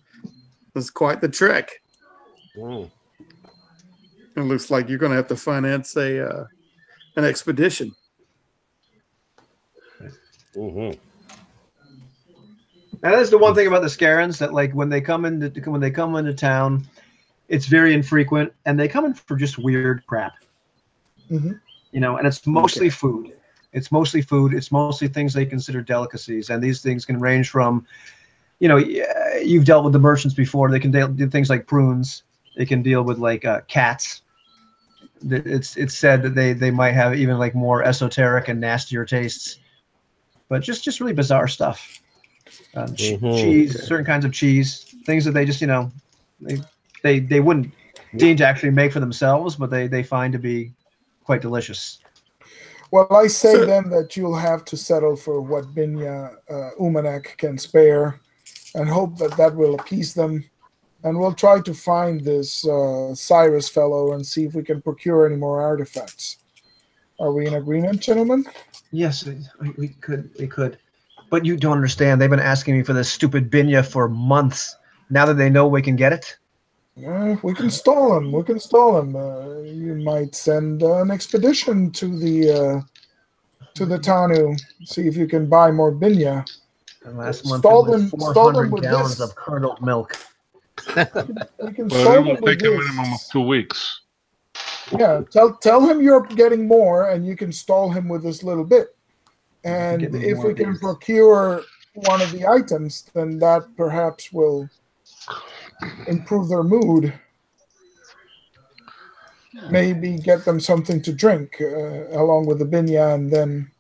That's quite the trek. Mm. It looks like you're going to have to finance an expedition. Mm-hmm. And that's the one thing about the Scarans, that like when they come into town, it's very infrequent, and they come in for just weird crap. Mm-hmm. You know, and it's mostly food. It's mostly food. It's mostly things they consider delicacies, and these things can range from, you know, you've dealt with the merchants before. They can do things like prunes. They can deal with like cats. It's said that they might have even like more esoteric and nastier tastes, but just really bizarre stuff. Cheese, certain kinds of cheese, things that they just, you know, they wouldn't deem to actually make for themselves, but they find to be quite delicious. Well, I say then that you'll have to settle for what Binya Umanak can spare, and hope that will appease them. And we'll try to find this Cyrus fellow and see if we can procure any more artifacts. Are we in agreement, gentlemen? Yes, we could. But you don't understand. They've been asking me for this stupid Binya for months. Now that they know we can get it, we can stall him. We can stall him. You might send an expedition to the Tanu, see if you can buy more Binya. and last month Stall it was them 400 with gallons this. of curdled milk. We can Well, stall it them will with take a this. minimum of 2 weeks. Yeah, tell him you're getting more, and you can stall him with this little bit. And Get me if more we can days. procure one of the items, then that perhaps will improve their mood. Maybe get them something to drink along with the binya, and then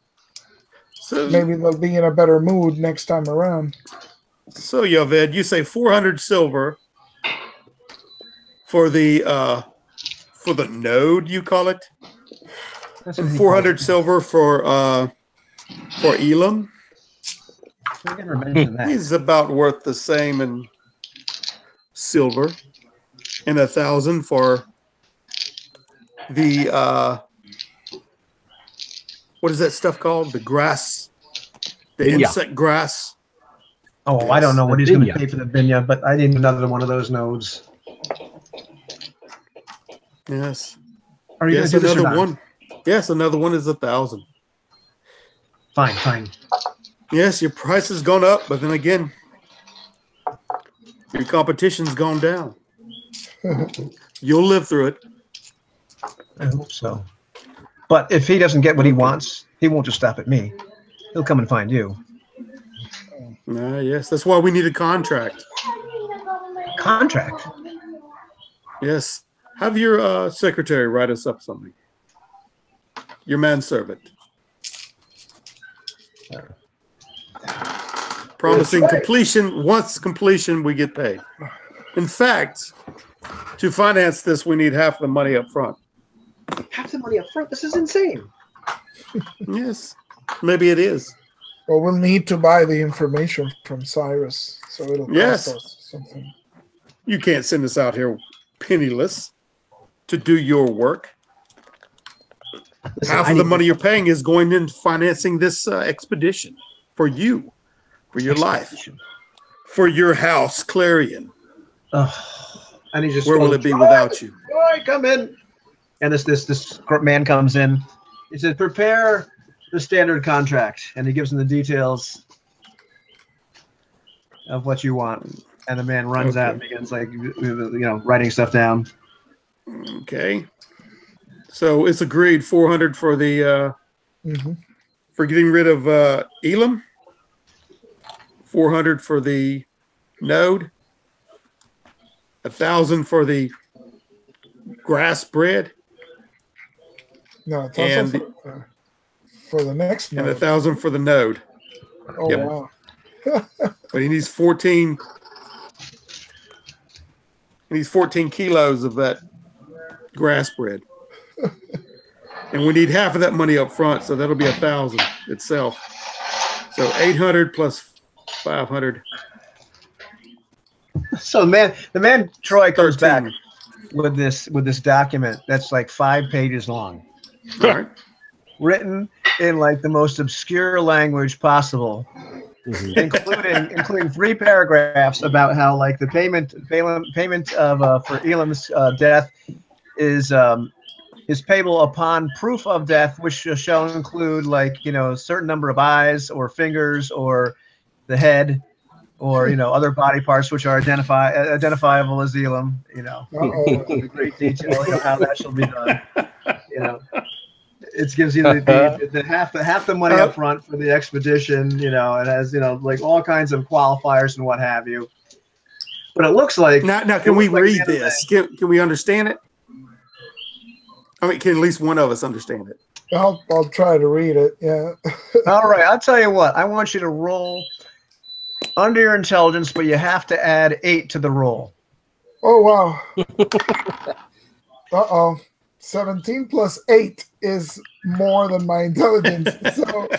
maybe they'll be in a better mood next time around. So, Yaved, you say 400 silver for the node, you call it, and 400 silver for Elam. I never mentioned that. He's about worth the same in silver, and 1,000 for the what is that stuff called? The grass, the insect grass. Oh, Yes, I don't know what the he's going to binya. pay for the binya, but I need another one of those nodes. Yes. Are you Yes, going to do this or another not? one. Yes, another one is 1,000. Fine. Yes, your price has gone up, but then again, your competition's gone down. You'll live through it. I hope so. But if he doesn't get what he wants, he won't just stop at me. He'll come and find you. Yes, that's why we need a contract. Contract? Yes. Have your secretary write us up something. Your manservant. Promising completion. Once completion, we get paid. In fact, to finance this, we need half the money up front. Half the money up front? This is insane. Yes, maybe it is. Well, we'll need to buy the information from Cyrus, so it'll cost us something. You can't send us out here penniless to do your work. Listen, Half of the money you're paying is going into financing this expedition for you, for your life, for your house, Clarion. And he just Where will it be without you? Boy, come in. And this man comes in. He says, prepare the standard contract. And he gives him the details of what you want. And the man runs out and begins writing stuff down. Okay. So it's agreed 400 for the for getting rid of Elam, 400 for the node, 1,000 for the grass bread. No, it's also for the next node. And 1,000 for the node. Oh, wow. But he needs 14. needs 14 kilos of that grass bread. And we need half of that money up front, so that'll be 1,000 itself. So 800 plus 500. So the man Troy comes 13. back with this document that's like 5 pages long, All right. written in like the most obscure language possible, including 3 paragraphs about how like the payment of for Elam's death is payable upon proof of death, which shall include like a certain number of eyes or fingers or the head or other body parts which are identifiable as Elam. In great detail how that shall be done. It gives you the half the money up front for the expedition. It has like all kinds of qualifiers and what have you. But it looks like now can we read this? Can we understand it? I mean, can at least one of us understand it? I'll try to read it. Yeah. All right, I'll tell you what. I want you to roll under your intelligence, but you have to add 8 to the roll. Oh wow. 17 plus 8 is more than my intelligence. So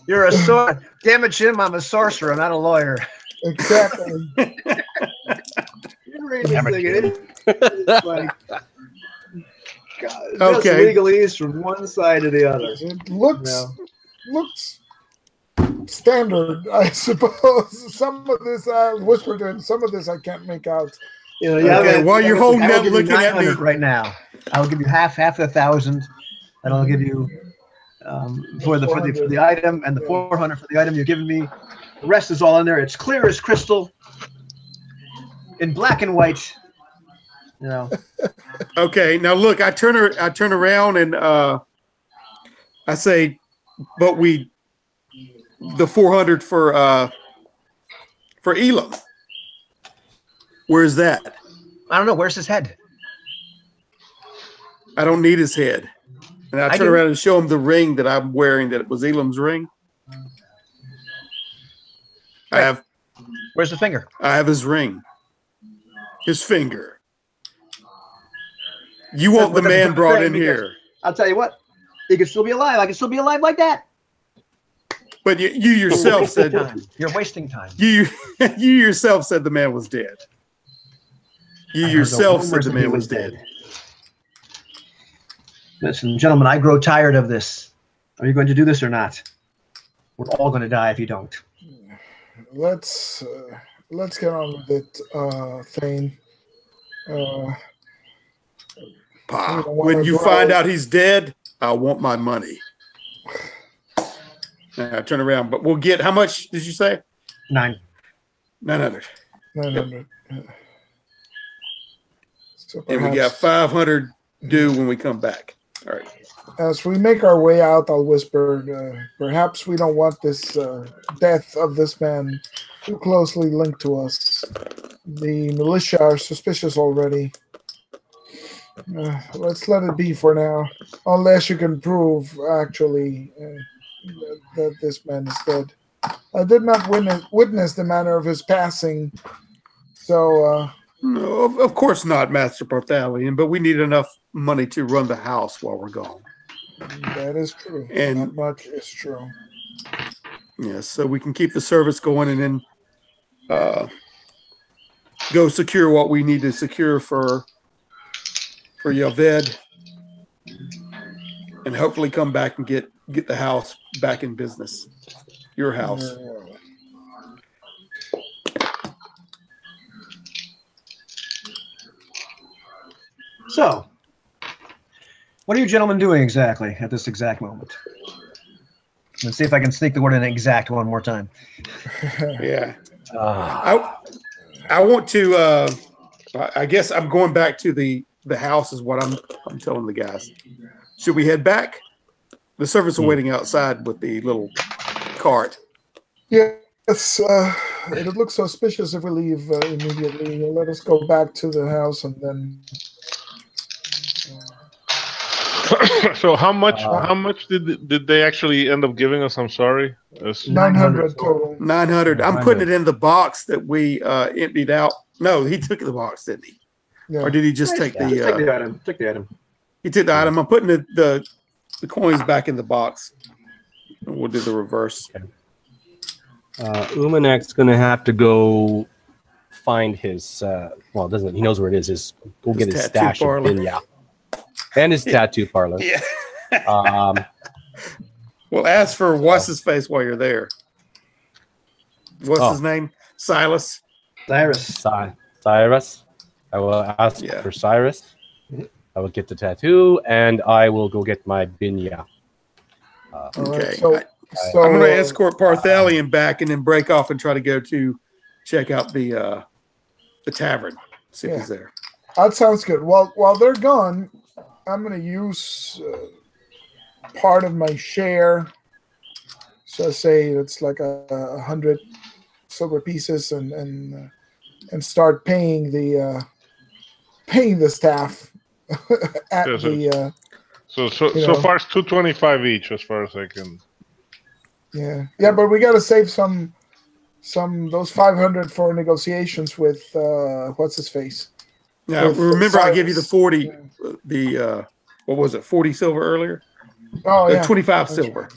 you're a sorcerer. Damn it, Jim! I'm a sorcerer. I'm not a lawyer. Exactly. You read this thing, it's like just legalese from one side to the other. It looks standard, I suppose. Some of this I whispered in. Some of this I can't make out. While you're holding that, looking at me right now, I'll give you half the 1,000, and I'll give you for the item and the 400 for the item you're giving me. The rest is all in there. It's clear as crystal, in black and white. Okay, now look, I turn around and I say, but the 400 for Elam. Where's that? I don't know. Where's his head? I don't need his head. And I turn around and show him the ring that I'm wearing, that it was Elam's ring. Right. Where's the finger? I have his ring. His finger. You want the man brought in here. I'll tell you what. He could still be alive. I can still be alive like that. But you yourself said you're wasting time. You yourself said the man was dead. You yourself said the man was dead. Listen, gentlemen, I grow tired of this. Are you going to do this or not? We're all going to die if you don't. Let's get on with it, Thane. Pa, when you find out he's dead, I want my money. I turn around, but we'll get, how much did you say? 900. 900. So and we got 500 due when we come back. All right. As we make our way out, I'll whisper, perhaps we don't want this death of this man too closely linked to us. The militia are suspicious already. Let's let it be for now, unless you can prove actually that this man is dead. I did not witness the manner of his passing, so... No, of course not, Master Barthalion, but we need enough money to run the house while we're gone. That is true. And that much is true. Yes, so we can keep the service going and then go secure what we need to secure for Yaved, and hopefully come back and get the house back in business. Your house. So, what are you gentlemen doing exactly at this exact moment? Let's see if I can sneak the word in exact one more time. Yeah. I want to, I guess I'm going back to the house is what I'm telling the guys. Should we head back? The servants are waiting outside with the little cart. Yes, it looks suspicious if we leave immediately. Let us go back to the house and then... So how much did they actually end up giving us? I'm sorry. 900 total. 900. I'm putting it in the box that we emptied out No, he took the box, didn't he? Yeah. Or did he just take Take the item. Take the item. He took the item. I'm putting the coins back in the box. And we'll do the reverse. Umanak's gonna have to go find his. Well, doesn't he knows where it is? Go get his tattoo stash of parlor. binya and his tattoo parlor. Yeah. Um, Well, ask for what's his face while you're there. What's his name? Silas. Cyrus. Cyrus. I will ask for Cyrus. I will get the tattoo, and I will go get my binya. Okay. Right, so I'm going to escort Parthalion back and then break off and try to go to check out the tavern. See if he's there. that sounds good. While they're gone, I'm going to use part of my share. So say it's like 100 silver pieces, and start paying the staff at the. So far it's 225 each, as far as I can. Yeah, but we got to save some those 500 for negotiations with what's his face. Now With remember, I gave you the Cyrus. 40. The what was it? 40 silver earlier. Oh yeah, 25 silver.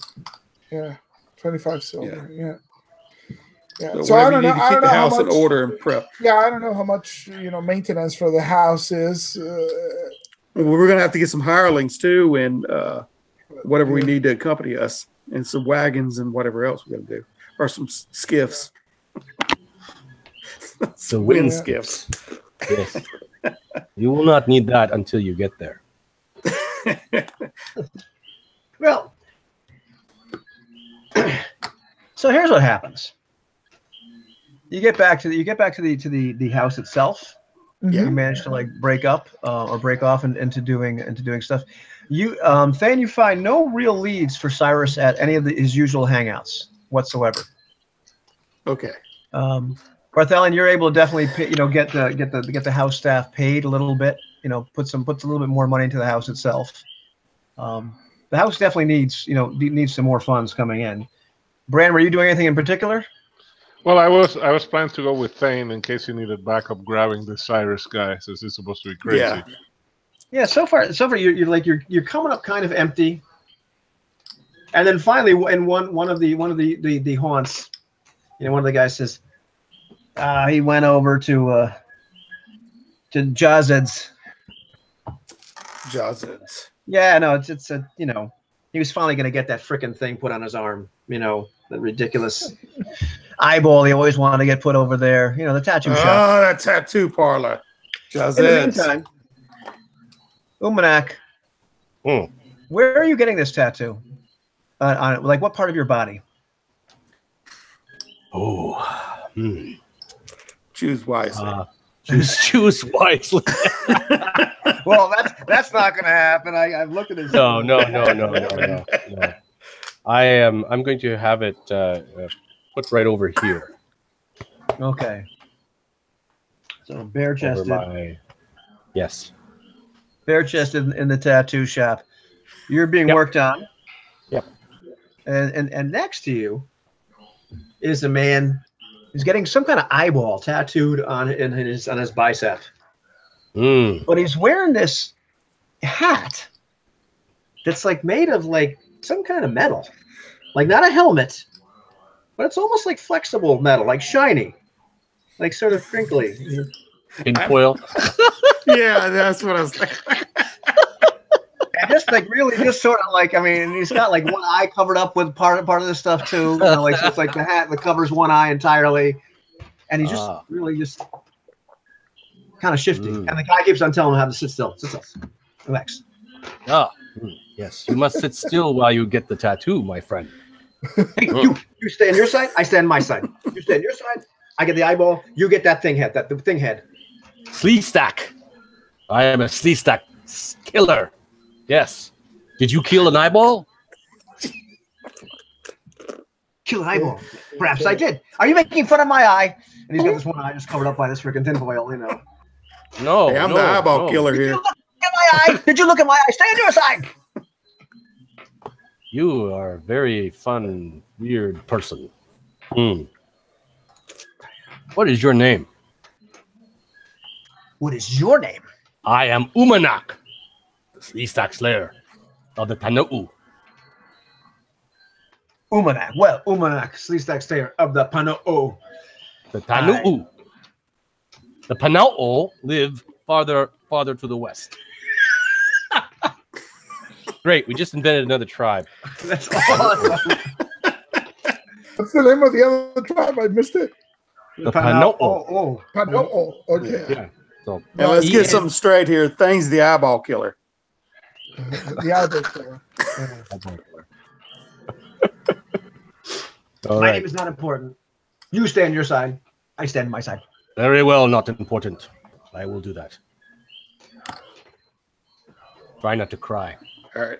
Yeah, 25 silver. Yeah. So I don't know. Keep the house in much, order and prep. Yeah, I don't know how much maintenance for the house is. Well, we're gonna have to get some hirelings too, and whatever we need to accompany us, and some wagons and whatever else we're gonna do, or some skiffs. The wind skiffs. Yes. You will not need that until you get there. Well, so here's what happens. You get back to the house itself. Yeah. You manage to break up or break off into doing stuff. You Thane, you find no real leads for Cyrus at any of his usual hangouts whatsoever. Okay. Barthelion, you're able to definitely get the house staff paid a little bit. Puts a little bit more money into the house itself. The house definitely needs some more funds coming in. Bran, were you doing anything in particular? Well, I was planning to go with Thane in case you needed backup grabbing the Cyrus guy, since he's supposed to be crazy. Yeah. So far you're coming up kind of empty, and then finally in one of the haunts, one of the guys says, he went over to Jazed's. Jazed's. Yeah, no, it's a he was finally gonna get that frickin' thing put on his arm. The ridiculous eyeball he always wanted to get put over there. The tattoo shop. Oh, that tattoo parlor. In the meantime, Umanak, where are you getting this tattoo? On what part of your body? Choose wisely. Choose wisely. Well, that's not going to happen. I've looked at this. No. I'm going to have it put right over here. Okay. So bare chested. Yes. Bare chested in the tattoo shop. You're being worked on. Yep. And next to you is a man who's getting some kind of eyeball tattooed on his bicep. But he's wearing this hat that's made of some kind of metal. Not a helmet, but it's almost like flexible metal, shiny, sort of crinkly. In foil. Yeah, that's what I was thinking. And just really just sort of he's got one eye covered up with part of this stuff too. So it's the hat that covers one eye entirely. And he's just really just kind of shifty. And the guy keeps on telling him how to sit still. Sit still. Relax. Yes. You must sit still while you get the tattoo, my friend. Hey, you stay on your side, I stay on my side. You stay on your side, I get the eyeball, you get that thing head, the thing head. Slee stack. I am a slee stack killer. Yes. Did you kill an eyeball? Kill an eyeball. Perhaps I did. Are you making fun of my eye? And he's got this one eye just covered up by this freaking tinfoil, No. Hey, I'm the eyeball killer here. Did you look at my eye? Did you look at my eye? Stay on your side. You are a very fun, weird person. What is your name? What is your name? I am Umanak, the Sleestack Slayer of the Tana'u. Umanak. Well, Umanak, Sleestack Slayer of the Pano'o. The Tana'u. The Pana'o live farther to the west. Great, we just invented another tribe. That's awesome. What's the name of the other tribe? I missed it. The Pana'o. Oh. Pano'o. Okay. Yeah. So Now let's get something straight here. Thing's the eyeball killer. The eyeball killer. All My right. name is not important. You stand on your side. I stand on my side. Very well, not important. I will do that. Try not to cry. All right.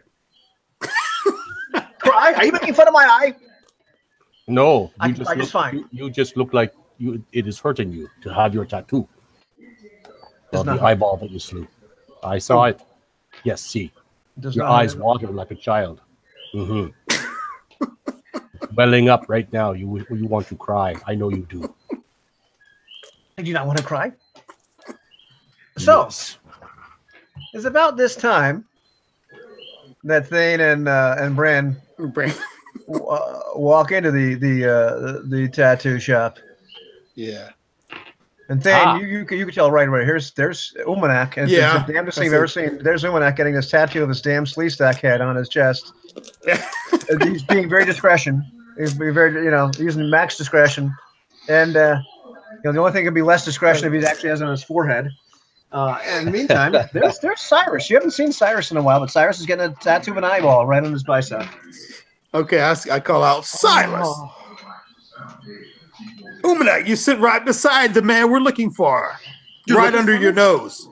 Cry? Are you making fun of my eye? No, I'm just fine. You just look like it is hurting you to have your tattoo of the not eyeball that you slew. I saw it. Yes, see. Does Your not eyes hurt. water like a child. Mm-hmm. Welling up right now. You want to cry. I know you do. I do not want to cry. So, Yes. it's about this time that Thane and Bran walk into the tattoo shop. Yeah. And Thane, you can tell right away. There's Umanak. And Yeah, it's the damnedest thing I've ever seen. There's Umanak getting this tattoo of his damn Sleestack head on his chest. And he's being very discretion. He's being very, using max discretion. And the only thing could be less discretion if he actually has it on his forehead. And in the meantime, there's Cyrus. You haven't seen Cyrus in a while, but Cyrus is getting a tattoo of an eyeball right on his bicep. Okay, I call out Silas. Oh. Umanak, you sit right beside the man we're looking for. Right under your nose.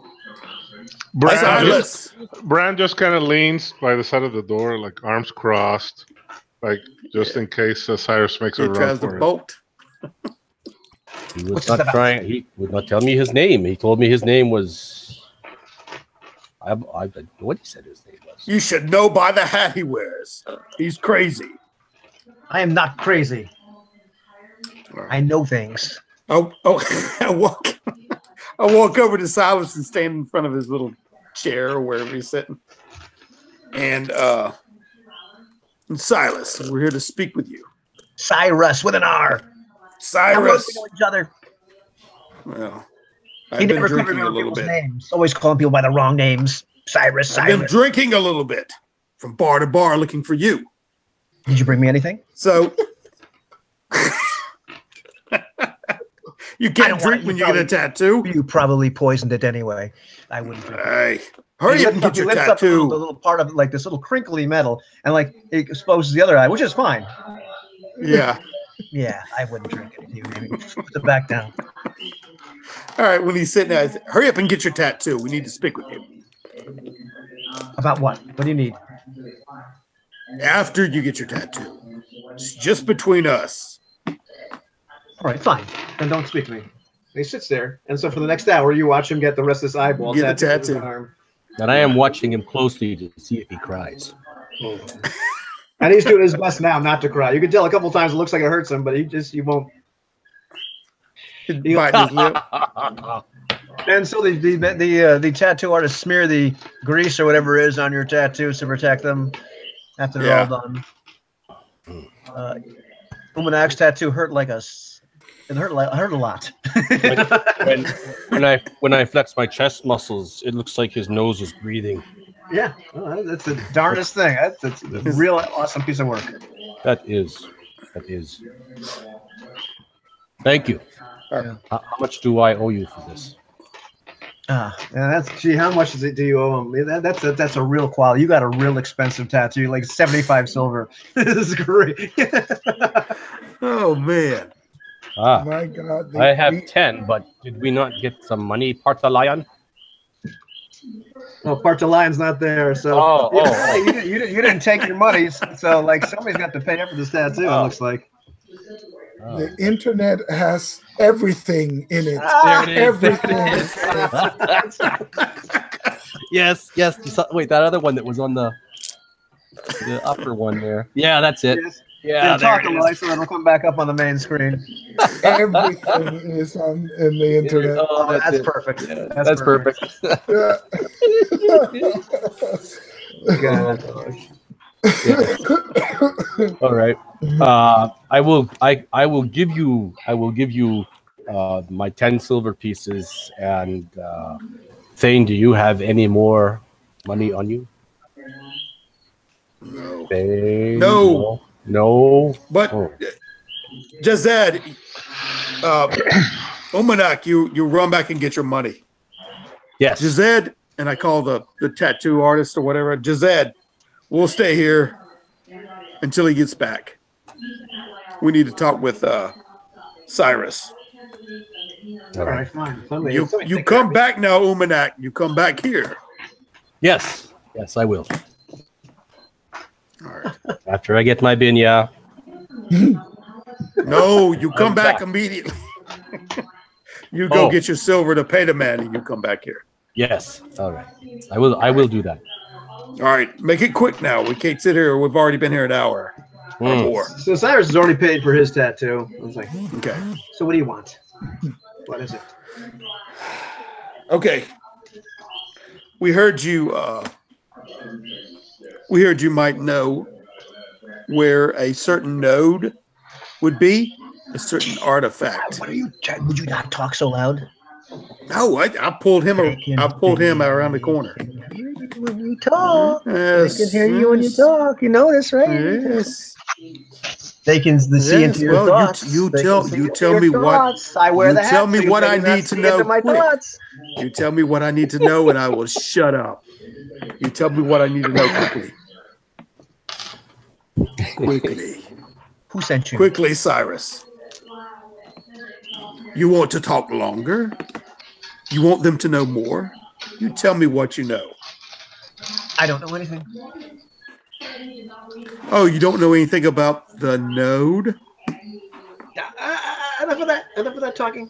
Silas. Bran just kind of leans by the side of the door, like arms crossed, like just in case Cyrus makes a He run tries for to it. bolt. He was What's not this about? trying. He would not tell me his name. He told me his name was. I don't know what he said his name was. You should know by the hat he wears. He's crazy. I am not crazy. I know things. I walk over to Silas and stand in front of his little chair or wherever he's sitting. And Silas, we're here to speak with you. Cyrus with an R. How well Cyrus. we know each other. Well, He I've been never could drinking a remember little people's bit. names. Always calling people by the wrong names. Cyrus. I've been drinking a little bit from bar to bar looking for you. Did you bring me anything? So you I can't don't drink want- when you you get a tattoo. You probably poisoned it anyway. I wouldn't drink it. Hey, hurry He up and lifts get your he lifts up the tattoo. little part of it, like this little crinkly metal, and like it exposes the other eye, which is fine. Yeah. Yeah, I wouldn't drink it. You maybe put it back down. All right. When he's sitting there, I say, hurry up and get your tattoo. We need to speak with you. About what? What do you need? After you get your tattoo. It's just between us. All right, fine. Then don't speak to me. He sits there, and so for the next hour, you watch him get the rest of this eyeball Get the tattooed on his tattoo. arm. And I am watching him closely to see if he cries. And he's doing his best now not to cry. You can tell a couple times it looks like it hurts him, but he won't. Bite his lip. And so the tattoo artist smear the grease or whatever it is on your tattoos to protect them after they're all done. Umanak's tattoo hurt like it hurt a lot. when I flex my chest muscles, it looks like his nose is breathing. Yeah, well, that's the darndest thing. That's a real awesome piece of work. That is. Thank you. Yeah. How much do I owe you for this? How much do you owe him? That's a real quality. You got a real expensive tattoo, like 75 silver. This is great. Oh, man. My God. I have 10, but did we not get some money, Partalion? Well, part of the lion's not there, so you didn't take your money, so like somebody's got to pay up for this tattoo. It looks like. The internet has everything in it. There it is. Everything. Yes. Wait, that other one that was on the upper one there. Yeah, that's it. Yeah, talk there a it lot is. so it'll come back up on the main screen. Everything is on in the internet. Oh, Oh, that's it. perfect. Yeah, That's that's perfect. Yeah. God. Yeah. All right. I will give you my 10 silver pieces. And Thane, do you have any more money on you? No. Thane, No. no. But Oh. Jazed, Omanak, you run back and get your money. Yes. Jazed, and I call the tattoo artist or whatever, Jazed, we'll stay here until he gets back. We need to talk with Cyrus. All right, fine. You come back now, Umanak. You come back here. Yes. Yes, I will. All right. After I get my binya. No, you come back back. immediately. You go get your silver to pay the man, and you come back here. Yes. All right. I will do that. All right. Make it quick now. We can't sit here. We've already been here an hour or more. So Cyrus has already paid for his tattoo. I was like, Okay. so what do you want? What is it? Okay. We heard you. We heard you might know where a certain node would be, a certain artifact. What are you? Would you not talk so loud? No, I pulled him. I pulled him around the corner. When you talk, Yes, they can hear you when you talk. You notice, right? Yes. They can see into your thoughts. You They tell can see you into tell your me what. thoughts. I wear You the hat. tell me so you what I cannot need to see know into my quick. thoughts. You tell me what I need to know, and I will shut up. You tell me what I need to know quickly. Quickly. Who sent you? Quickly, Cyrus. You want to talk longer? You want them to know more? You tell me what you know. I don't know anything. Oh, you don't know anything about the node? Enough of that. Enough of that talking.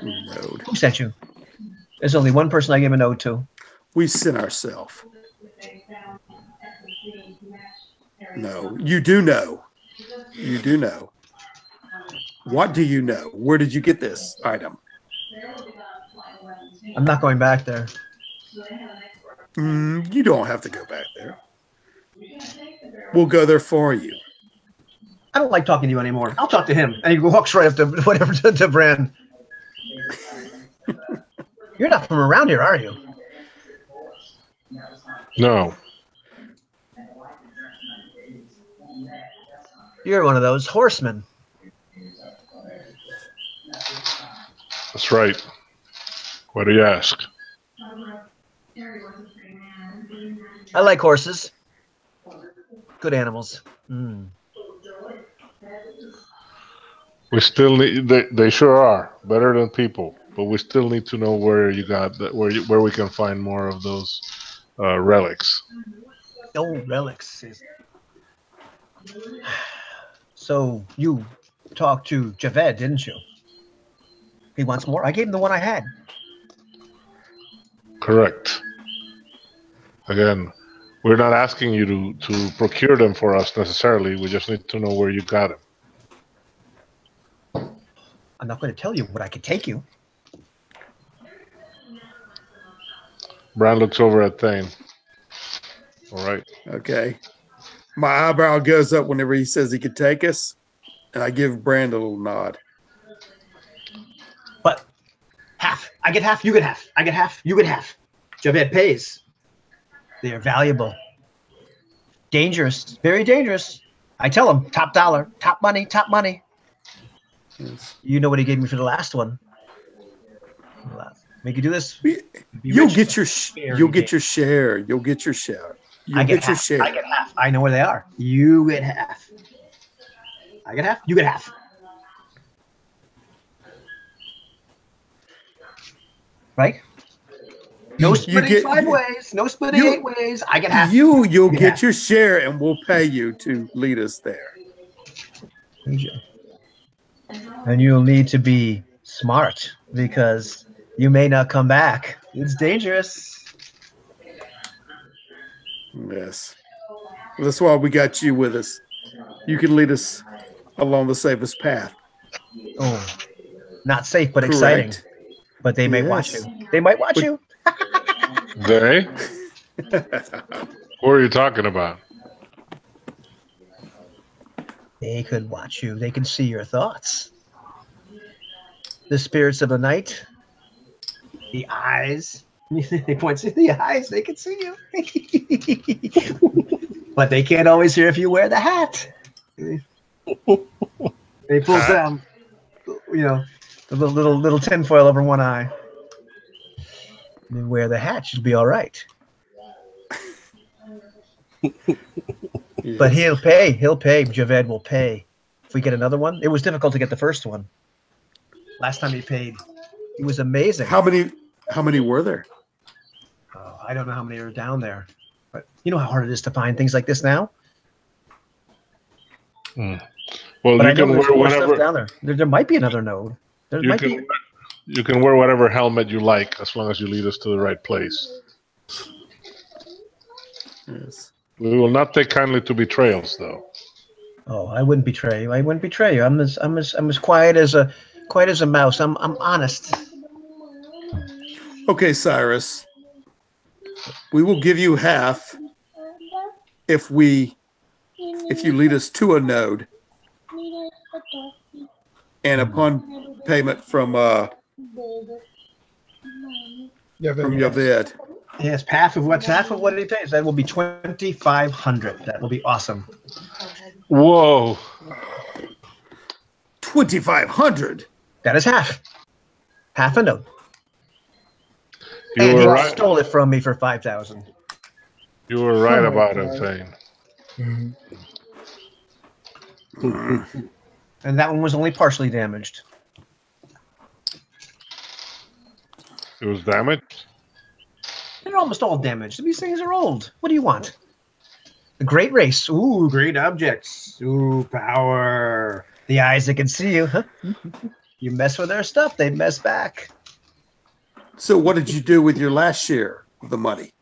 Node. Who sent you? There's only one person I gave a note to. We sent ourselves. No, you do know. You do know. What do you know? Where did you get this item? I'm not going back there. You don't have to go back there. We'll go there for you. I don't like talking to you anymore. I'll talk to him. And he walks right up to whatever to Bran. You're not from around here, are you? No. You're one of those horsemen. That's right. What do you ask? I like horses. Good animals. We still need. They sure are better than people, but we still need to know where you got that. Where we can find more of those relics. Oh, relics. So you talked to Javed, didn't you? He wants more. I gave him the one I had. Correct. Again, we're not asking you to procure them for us necessarily. We just need to know where you got them. I'm not going to tell you what I could take you. Bran looks over at Thane. All right. Okay. My eyebrow goes up whenever he says he could take us, and I give Brand a little nod. But half. I get half. You get half. I get half. You get half. Javed pays. They are valuable. Dangerous. Very dangerous. I tell him, top dollar, top money, top money. Yes. You know what he gave me for the last one. Make you do this. You'll get your share. You'll get your share. You'll get your share. I get your share. I get half. I know where they are. You get half. I get half. You get half. Right? No splitting 5 ways. No splitting 8 ways. I get half. You'll get your share, and we'll pay you to lead us there. And you'll need to be smart because you may not come back. It's dangerous. Yes. Well, that's why we got you with us. you can lead us along the safest path. Oh, not safe, but exciting. Correct. But they might watch Yes. you. They might watch But- you. They? Who are you talking about? They could watch you. They can see your thoughts. The spirits of the night. The eyes. He points to the eyes. They can see you. But they can't always hear if you wear the hat. They pulls down, the little tinfoil over one eye. And then wear the hat. You'll be all right. But he'll pay. Javed will pay. If we get another one, it was difficult to get the first one. Last time he paid, it was amazing. How many were there? Oh, I don't know how many are down there, but you know how hard it is to find things like this now. Well, But I you know can there's wear more stuff whatever. down there. There might be another node. There might be. You can wear whatever helmet you like as long as you lead us to the right place. Yes. We will not take kindly to betrayals, though. Oh, I wouldn't betray you. I'm as quiet as a mouse. I'm honest. Okay, Cyrus. We will give you half if you lead us to a node, and upon payment from Yaved. Yes, half of what he pays. That will be 2,500. That will be awesome. Whoa. 2,500. That is half. Half a node. You And were he right. stole it from me for 5,000. You were right Oh, about God. it, Thane. And that one was only partially damaged. It was damaged. They're almost all damaged. These things are old. What do you want? A great race. Ooh, great objects. Ooh, power. The eyes that can see you. Huh? You mess with their stuff, they mess back. So what did you do with your last share of the money?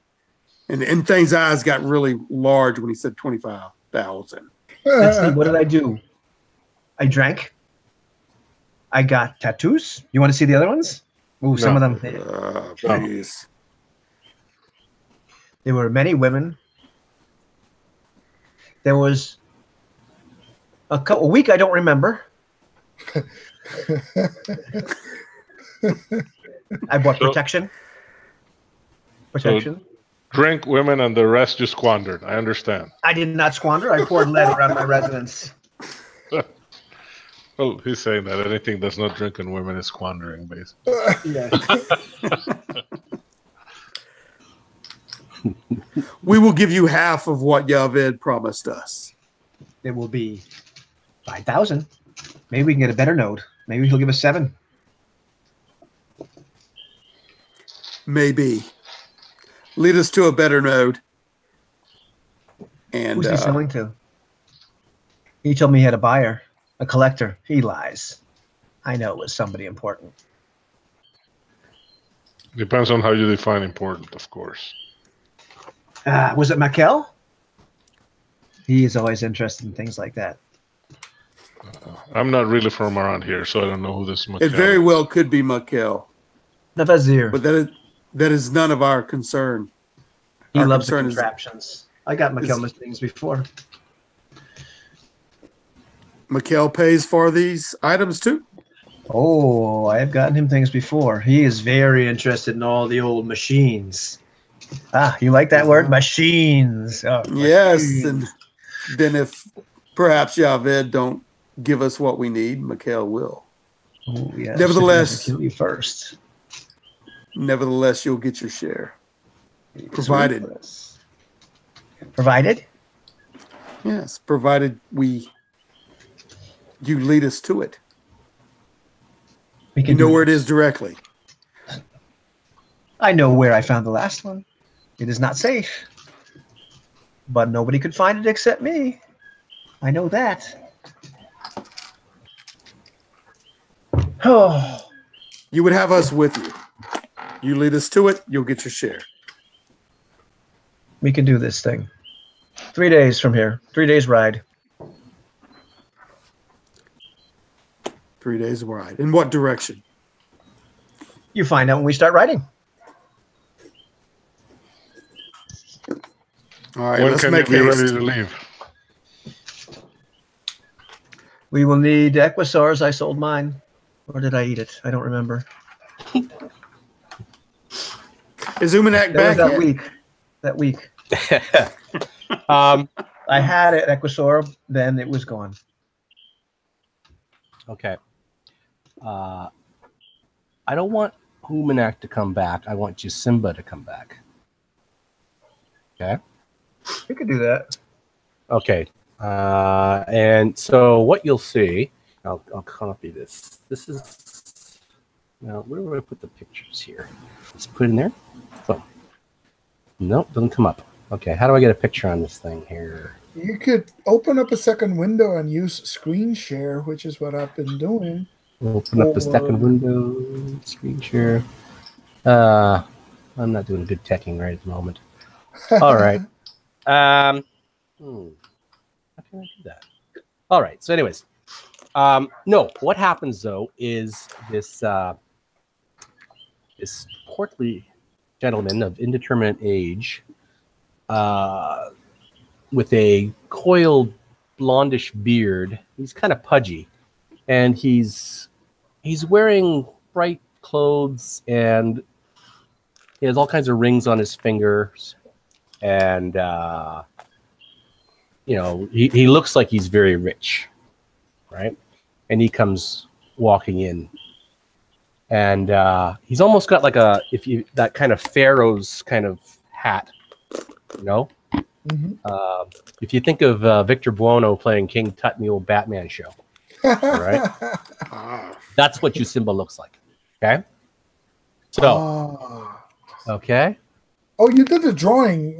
And Thane's eyes got really large when he said 25,000. Let's see, what did I do? I drank. I got tattoos. You want to see the other ones? Ooh, some of them. Please. There were many women. There was a week I don't remember. I bought protection. Protection. Drink, women, and the rest you squandered. I understand. I did not squander. I poured lead around my residence. Well, he's saying that anything that's not drinking women is squandering, basically. Yeah. We will give you half of what Yaved promised us. It will be 5,000. Maybe we can get a better node. Maybe he'll give us 7. Maybe. Lead us to a better node. And Who's he selling to? He told me he had a buyer, a collector. He lies. I know it was somebody important. Depends on how you define important, of course. Was it Makel? He is always interested in things like that. I'm not really from around here, so I don't know who this is. it very well could be Makel, The Vizier. but that is none of our concern. He our loves the concern is- contraptions. I got Makel things before. Makel pays for these items too. Oh, I have gotten him things before. He is very interested in all the old machines. Ah, you like that word? Machines. Oh, Yes, machines. and then if perhaps Yaved don't give us what we need, Makel will. Oh, yes. Nevertheless- Kill you first. Nevertheless, you'll get your share. Provided. Provided? Yes, provided you lead us to it. We You can know do where it this. is directly. I know where I found the last one. It is not safe. But nobody could find it except me. I know that. Oh, You would have us with you. You lead us to it, you'll get your share. we can do this thing. 3 days from here. 3 days ride. 3 days ride. In what direction? You find out when we start writing. All right, When let's can make you be haste. ready to leave? We will need Equisaurs. I sold mine. Or did I eat it? I don't remember. Is Umanak That was back that yet? week. That week. um, I had it, Equisaur, then it was gone. okay. I don't want Humanak to come back. I want Jasimba to come back. Okay. You could do that. Okay. And so what you'll see, I'll copy this. This is, now where do I put the pictures here? Let's put it in there. Oh. Nope, doesn't come up. Okay, how do I get a picture on this thing here? You could open up a second window and use screen share, which is what I've been doing. Open up the second window, screen share. I'm not doing good teching right at the moment. All right. How can I do that? All right. So, anyways, no. What happens though is this this portly gentleman of indeterminate age, with a coiled blondish beard. He's kind of pudgy, and he's wearing bright clothes, and he has all kinds of rings on his fingers, and you know, he looks like he's very rich, right? And he comes walking in, and he's almost got like that kind of pharaoh's kind of hat, you know. Mm-hmm. If you think of Victor Buono playing King Tut in the old Batman show, all right? That's what Jasimba looks like. Okay. So, okay. Oh, you did a drawing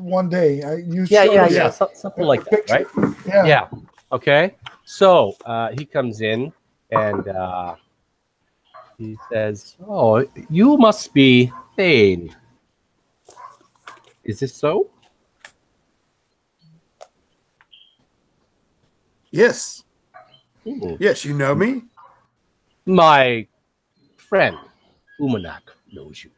one day. Yeah. Something like that, right? Yeah. Okay. So he comes in and he says, "Oh, you must be Thane. Is this so?" Yes. Ooh. Yes, you know me. My friend Umanak knows you.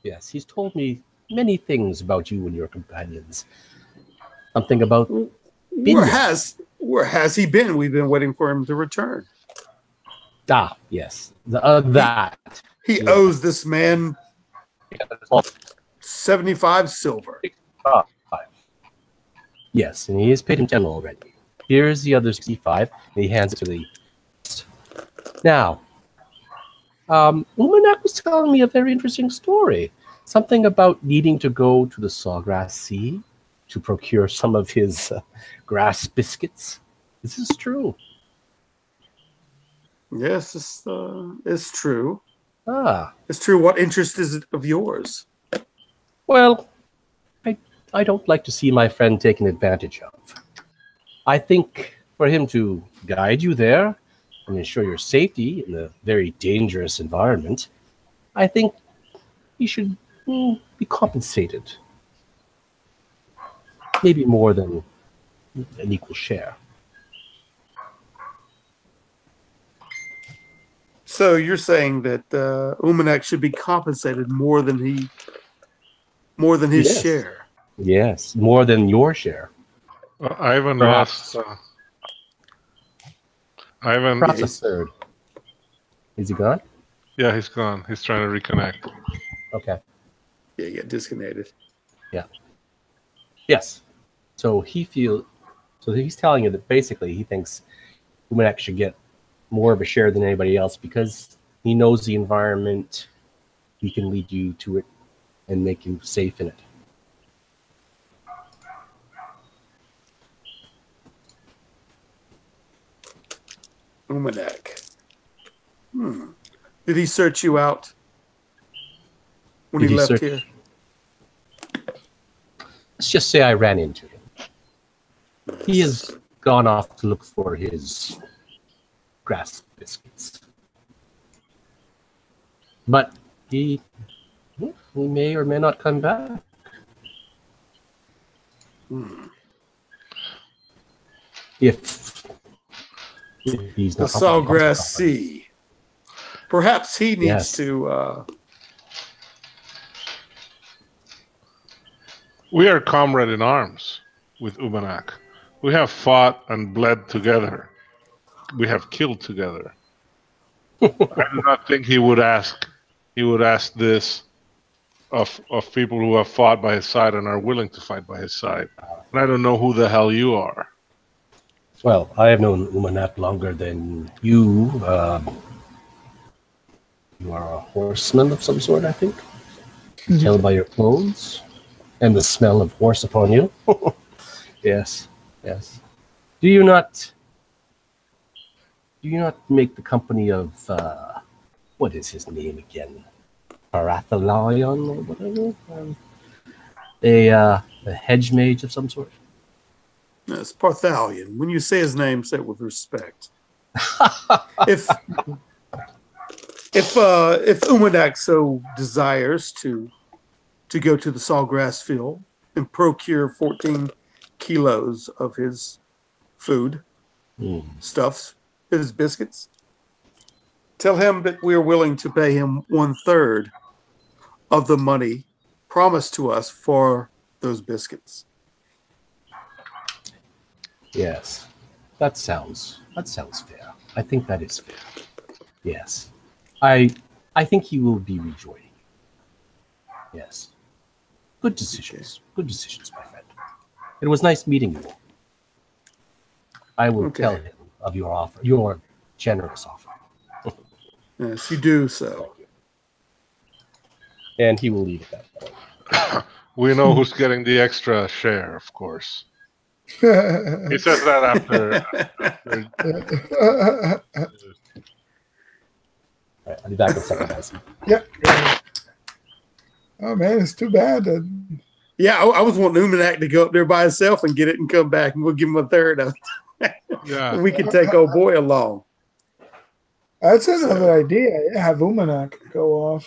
Yes, he's told me many things about you and your companions. Something about Where has he been? We've been waiting for him to return. Yes, that He owes this man 75 silver. Yes, and he has paid him 10 already. Here's the other 65, and he hands it to the. Now, Umanak was telling me a very interesting story. Something about needing to go to the Sawgrass Sea to procure some of his grass biscuits. Is this true? Yes, it's true. It's true. What interest is it of yours? Well, I don't like to see my friend taken advantage of. I think for him to guide you there and ensure your safety in a very dangerous environment, I think he should be compensated. Maybe more than an equal share. So you're saying that Umanak should be compensated more than his Yes. share? Yes, more than your share. Ivan Perhaps. lost. Ivan. Perhaps a third. Is he gone? Yeah, he's gone. He's trying to reconnect. Okay. Yeah, you got disconnected. Yeah. Yes. So he's telling you that basically he thinks Umanak should get more of a share than anybody else because he knows the environment. He can lead you to it and make you safe in it. Umanak. Did he search you out when Did he he left search- here? Let's just say I ran into him. He has gone off to look for his grass biscuits. But he may or may not come back. If He's the not Sawgrass Sea. Perhaps he needs Yes. to. We are comrade in arms with Umanak. We have fought and bled together. We have killed together. I do not think he would ask this of people who have fought by his side and are willing to fight by his side. And I don't know who the hell you are. Well, I have known Umanak longer than you. You are a horseman of some sort, I think. Tell by your clothes and the smell of horse upon you. Yes, yes. Do you not make the company of what is his name again? Parathalion or whatever? A hedge mage of some sort? It's Parthalion. When you say his name, say it with respect. if Umanak so desires to go to the Sawgrass field and procure 14 kilos of his food, stuffs, his biscuits, tell him that we are willing to pay him 1/3 of the money promised to us for those biscuits. Yes, that sounds fair. I think that is fair. Yes, I think he will be rejoining. Yes, good decisions. Good decisions, my friend. It was nice meeting you. I will tell him of your offer, your generous offer. Yes, you do so. And he will leave at that point. We know who's getting the extra share, of course. He says that after All right, I'll be back in a second, guys. Yep. Oh man, it's too bad. Yeah, I was wanting Umanak to go up there by himself and get it and come back, and we'll give him 1/3 of it. Yeah. We can take old boy along. That's another idea. Yeah, have Umanak go off.